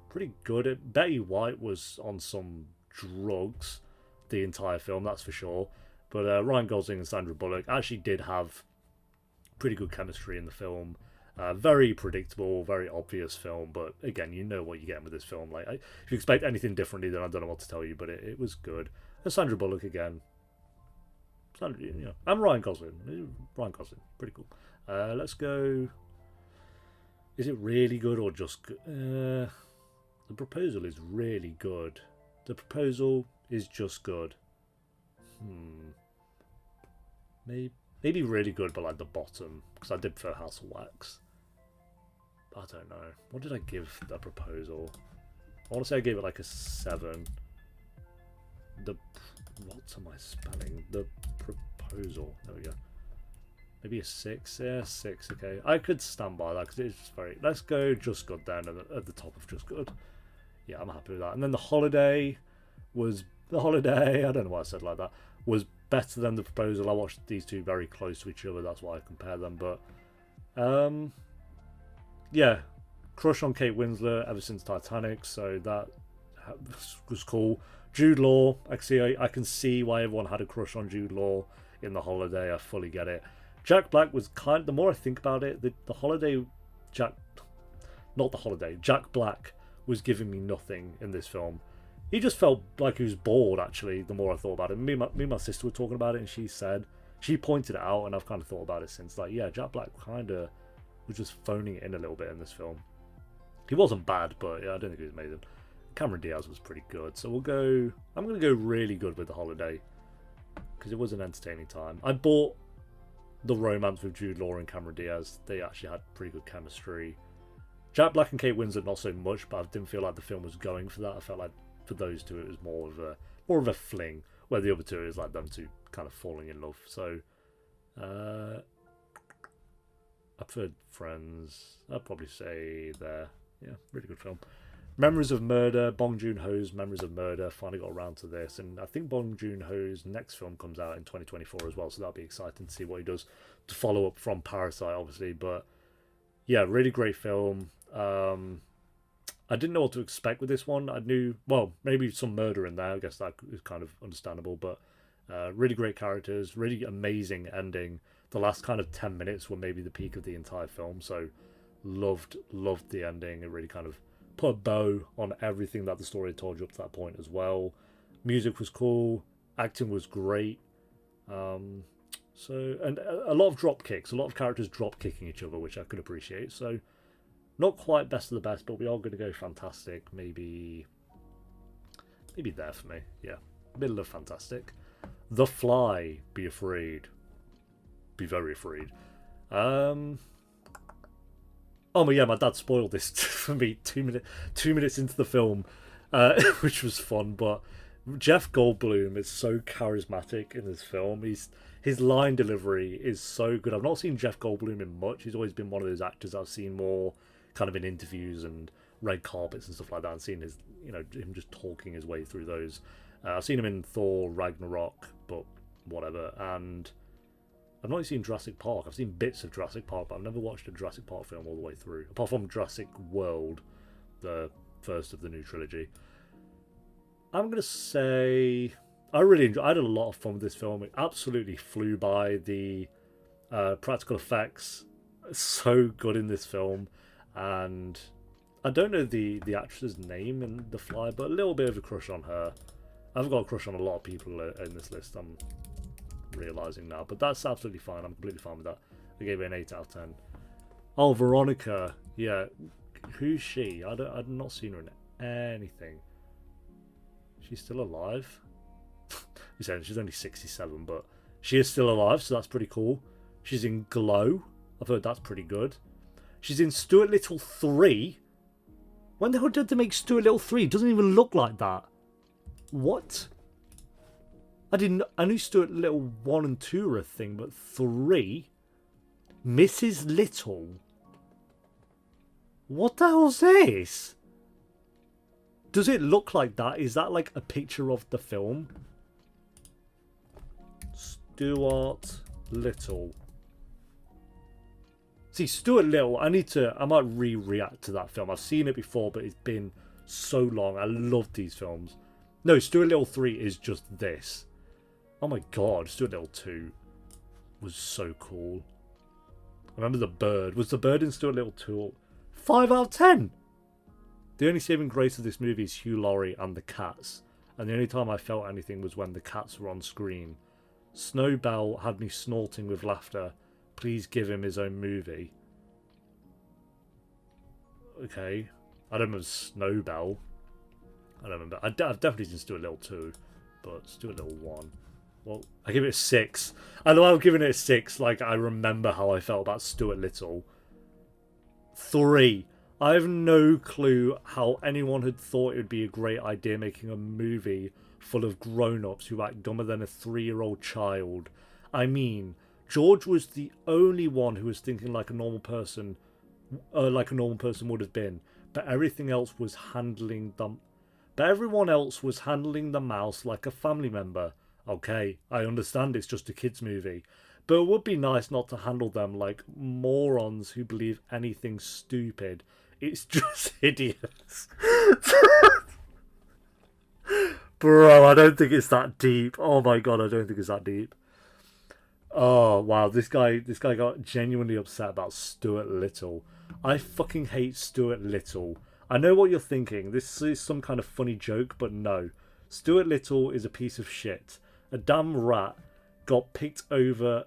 pretty good. Betty White was on some drugs the entire film, that's for sure. But Ryan Gosling and Sandra Bullock actually did have pretty good chemistry in the film. Very predictable, very obvious film, but again, you know what you're getting with this film. Like, if you expect anything differently, then I don't know what to tell you. But it was good. And Sandra Bullock again. Sandra, and Ryan Gosling. Ryan Gosling, pretty cool. Let's go. Is it really good or just good? The Proposal is really good. The Proposal is just good. Maybe really good, but like the bottom, because I did prefer House of Wax. I don't know. What did I give The Proposal? I want to say I gave it like a 7. What am I spelling? The Proposal. There we go. Maybe a 6. Yeah, 6. Okay, I could stand by that because it's very. Let's go just good down at the top of just good. Yeah, I'm happy with that. And then The Holiday was I don't know why I said like that. Was better than The Proposal. I watched these two very close to each other. That's why I compare them. But yeah, crush on Kate Winslet ever since Titanic. So that was cool. Jude Law. I can see why everyone had a crush on Jude Law in The Holiday. I fully get it. Jack Black was the more I think about it, the Holiday, Jack Black was giving me nothing in this film. He just felt like he was bored, actually, the more I thought about it. Me and my sister were talking about it, and she pointed it out, and I've kind of thought about it since. Like, yeah, Jack Black kind of was just phoning it in a little bit in this film. He wasn't bad, but yeah, I don't think he was amazing. Cameron Diaz was pretty good. So I'm going to go really good with The Holiday, because it was an entertaining time. I bought the romance with Jude Law and Cameron Diaz. They actually had pretty good chemistry. Jack Black and Kate Winslet, not so much, but I didn't feel like the film was going for that. I felt like for those two, it was more of a fling, where the other two is like them two kind of falling in love. So, I preferred Friends. I'd probably say there. Yeah, really good film. Memories of Murder, Bong Joon-ho's Memories of Murder. Finally got around to this, and I think Bong Joon-ho's next film comes out in 2024 as well. So that'll be exciting to see what he does to follow up from Parasite, obviously. But yeah, really great film. I didn't know what to expect with this one. I knew, well, maybe some murder in there. I guess that is kind of understandable, but really great characters, really amazing ending. The last kind of 10 minutes were maybe the peak of the entire film, so loved the ending. It really kind of put a bow on everything that the story had told you up to that point as well. Music was cool, acting was great. So, and a lot of drop kicks, a lot of characters drop kicking each other, which I could appreciate. So, not quite best of the best, but we are going to go fantastic. Maybe there for me. Yeah, middle of fantastic. The Fly. Be afraid. Be very afraid. Oh yeah, my dad spoiled this for me 2 minutes into the film, which was fun. But Jeff Goldblum is so charismatic in this film. His line delivery is so good. I've not seen Jeff Goldblum in much. He's always been one of those actors I've seen more kind of in interviews and red carpets and stuff like that, and seen his, him just talking his way through those. I've seen him in Thor Ragnarok, but whatever. And I've not seen Jurassic Park. I've seen bits of Jurassic Park, but I've never watched a Jurassic Park film all the way through, apart from Jurassic World, the first of the new trilogy. I'm gonna say I really enjoyed. I had a lot of fun with this film. It absolutely flew by. The practical effects are so good in this film, and I don't know the actress's name in The Fly, but a little bit of a crush on her. I've got a crush on a lot of people in this list, I'm realising now, but that's absolutely fine. I'm completely fine with that. I gave it an 8 out of 10. Oh, Veronica. Yeah. Who's she? I've not seen her in anything. She's still alive? You said she's only 67, but she is still alive, so that's pretty cool. She's in Glow. I've heard that's pretty good. She's in Stuart Little 3. When the hell did they make Stuart Little 3? It doesn't even look like that. What? I knew Stuart Little 1 and 2 were a thing, but 3? Mrs. Little? What the hell's this? Does it look like that? Is that like a picture of the film? Stuart Little. See, Stuart Little, I might re-react to that film. I've seen it before, but it's been so long. I love these films. No, Stuart Little 3 is just this. Oh my god, Stuart Little 2 was so cool. I remember the bird. Was the bird in Stuart Little 2? 5 out of 10! The only saving grace of this movie is Hugh Laurie and the cats. And the only time I felt anything was when the cats were on screen. Snowbell had me snorting with laughter. Please give him his own movie. Okay. I don't remember Snowbell. I don't remember. I've definitely seen Stuart Little 2. But Stuart Little 1. Well, I give it a 6. I know I'm giving it a 6. Like, I remember how I felt about Stuart Little. 3. I have no clue how anyone had thought it would be a great idea making a movie full of grown-ups who act dumber than a 3-year-old child. I mean, George was the only one who was thinking like a normal person would have been, but everything else was handling them. But everyone else was handling the mouse like a family member. Okay, I understand it's just a kids' movie, but it would be nice not to handle them like morons who believe anything stupid. It's just idiots. Bro, I don't think it's that deep. Oh my god, I don't think it's that deep. Oh wow, this guy got genuinely upset about Stuart Little. I fucking hate Stuart Little. I know what you're thinking. This is some kind of funny joke, but no. Stuart Little is a piece of shit. A damn rat got picked over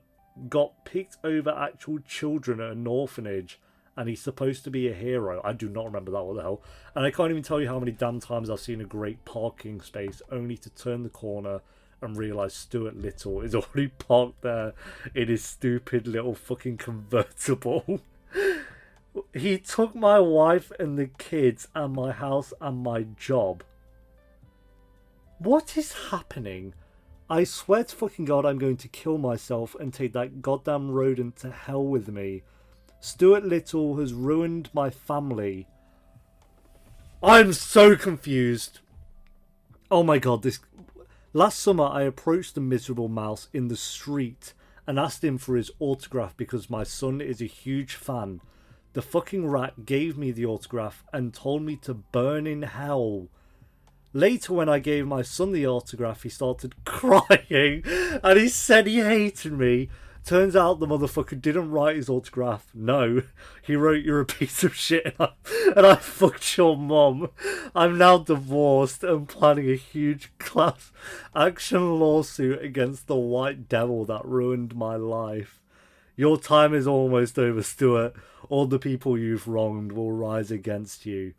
actual children at an orphanage, and he's supposed to be a hero. I do not remember that, what the hell. And I can't even tell you how many damn times I've seen a great parking space only to turn the corner and realise Stuart Little is already parked there in his stupid little fucking convertible. He took my wife and the kids and my house and my job. What is happening? I swear to fucking god I'm going to kill myself and take that goddamn rodent to hell with me. Stuart Little has ruined my family. I'm so confused. Oh my god, this... Last summer I approached the miserable mouse in the street and asked him for his autograph because my son is a huge fan. The fucking rat gave me the autograph and told me to burn in hell. Later, when I gave my son the autograph, he started crying and he said he hated me. Turns out the motherfucker didn't write his autograph. No, he wrote, "You're a piece of shit and I fucked your mom. I'm now divorced and planning a huge class action lawsuit against the white devil that ruined my life. Your time is almost over, Stuart. All the people you've wronged will rise against you."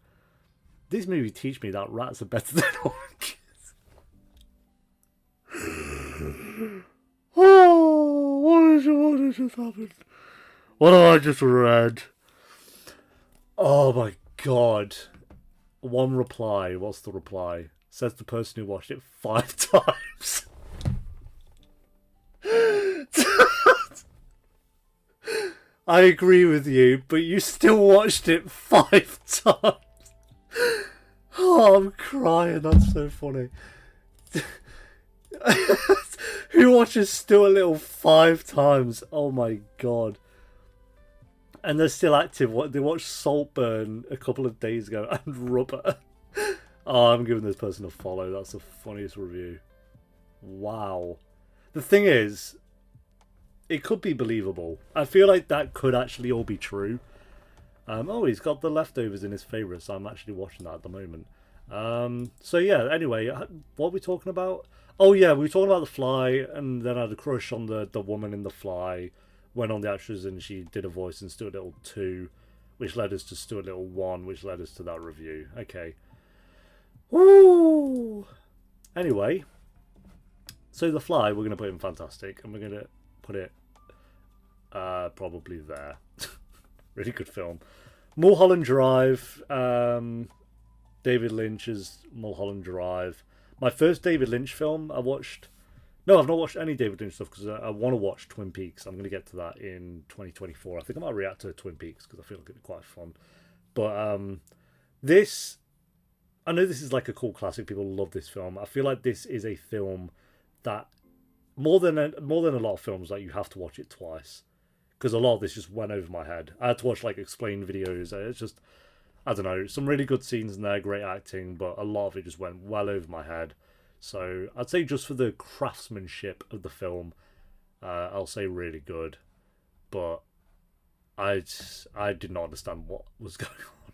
This movie teach me that rats are better than orchids. Oh, what has just happened? What have I just read? Oh my god. One reply. What's the reply? Says the person who watched it 5 times. I agree with you, but you still watched it 5 times. Oh, I'm crying. That's so funny. Who watches Stuart Little 5 times? Oh my god. And they're still active. They watched Saltburn a couple of days ago and Rubber. Oh, I'm giving this person a follow. That's the funniest review. Wow. The thing is, it could be believable. I feel like that could actually all be true. Oh, he's got The Leftovers in his favourites, so I'm actually watching that at the moment. So yeah, anyway, what are we talking about? Oh yeah, we were talking about The Fly, and then I had a crush on the woman in The Fly. Went on the actress and she did a voice in Stuart Little 2, which led us to Stuart Little 1, which led us to that review. Okay. Woo! Anyway, so The Fly, we're going to put in Fantastic, and we're going to put it probably there. Really good film. Mulholland Drive. David Lynch's Mulholland Drive. My first David Lynch film I watched. No, I've not watched any David Lynch stuff because I want to watch Twin Peaks. I'm going to get to that in 2024. I think I might react to Twin Peaks because I feel like it'd be quite fun. But this, I know this is like a cool classic. People love this film. I feel like this is a film that more than a lot of films, like you have to watch it twice. Because a lot of this just went over my head. I had to watch like explained videos. It's just, I don't know, some really good scenes in there, great acting, but a lot of it just went well over my head. So I'd say just for the craftsmanship of the film, I'll say really good. But I did not understand what was going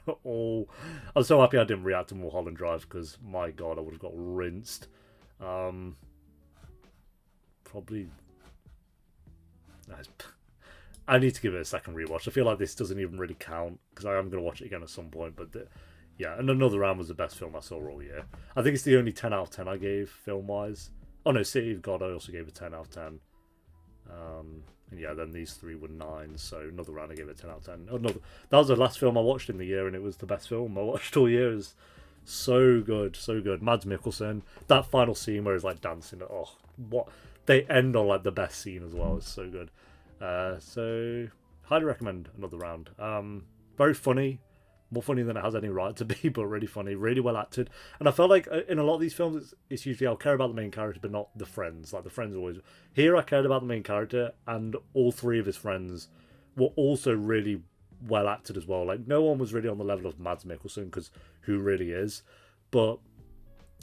on at all. I'm so happy I didn't react to Mulholland Drive because my god, I would have got rinsed. Probably. I need to give it a second rewatch. I feel like this doesn't even really count because I am going to watch it again at some point. But yeah, and Another Round was the best film I saw all year. I think it's the only 10 out of 10 I gave film-wise. Oh no, City of God I also gave a 10 out of 10. And yeah, then these three were 9, so Another Round I gave it 10 out of 10. That was the last film I watched in the year, and it was the best film I watched all year. It was so good, so good. Mads Mikkelsen, that final scene where he's like dancing. Oh, what they end on like the best scene as well. It's so good. So highly recommend Another Round. Very funny, more funny than it has any right to be, but really funny, really well acted. And I felt like in a lot of these films, it's usually I'll care about the main character, but not the friends. Like the friends always. Here, I cared about the main character, and all 3 of his friends were also really well acted as well. Like no one was really on the level of Mads Mikkelsen, because who really is, but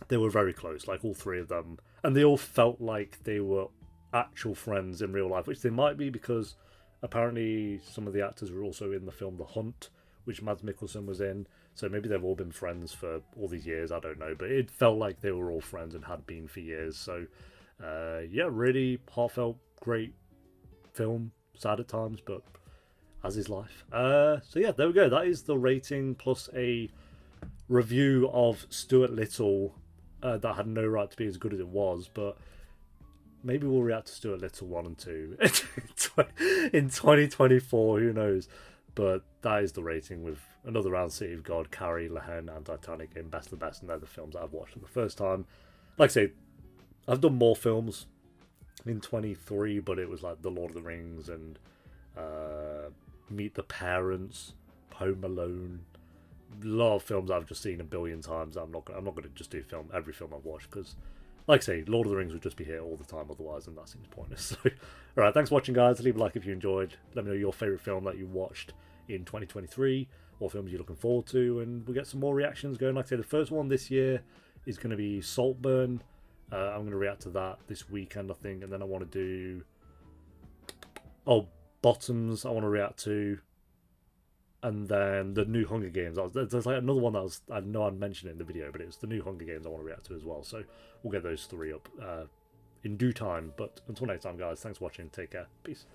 they were very close. Like all 3 of them, and they all felt like they were actual friends in real life, which they might be because apparently some of the actors were also in the film The Hunt, which Mads Mikkelsen was in, so maybe they've all been friends for all these years, I don't know, but it felt like they were all friends and had been for years. So yeah, really heartfelt, great film, sad at times, but as is life. So yeah, there we go, that is the rating plus a review of Stuart Little that had no right to be as good as it was, but maybe we'll react to Stuart Little 1 and 2 in 2024, who knows. But that is the rating, with Another Round, City of God, Carrie, La Haine and Titanic in Best of the Best, and they're the films that I've watched for the first time. Like I say, I've done more films in 23, but it was like The Lord of the Rings and Meet the Parents, Home Alone. A lot of films I've just seen a billion times. I'm not going to just do every film I've watched, because like I say, Lord of the Rings would just be here all the time otherwise, and that seems pointless. So, alright, thanks for watching, guys. Leave a like if you enjoyed. Let me know your favourite film that you watched in 2023, what films you're looking forward to, and we'll get some more reactions going. Like I say, the first one this year is going to be Saltburn. I'm going to react to that this weekend, I think, and then I want to do... Oh, Bottoms I want to react to, and then the new Hunger Games. There's like another one that I know I'd mentioned in the video, but it's the new Hunger Games I want to react to as well. So we'll get those 3 up in due time. But until next time, guys, thanks for watching. Take care. Peace.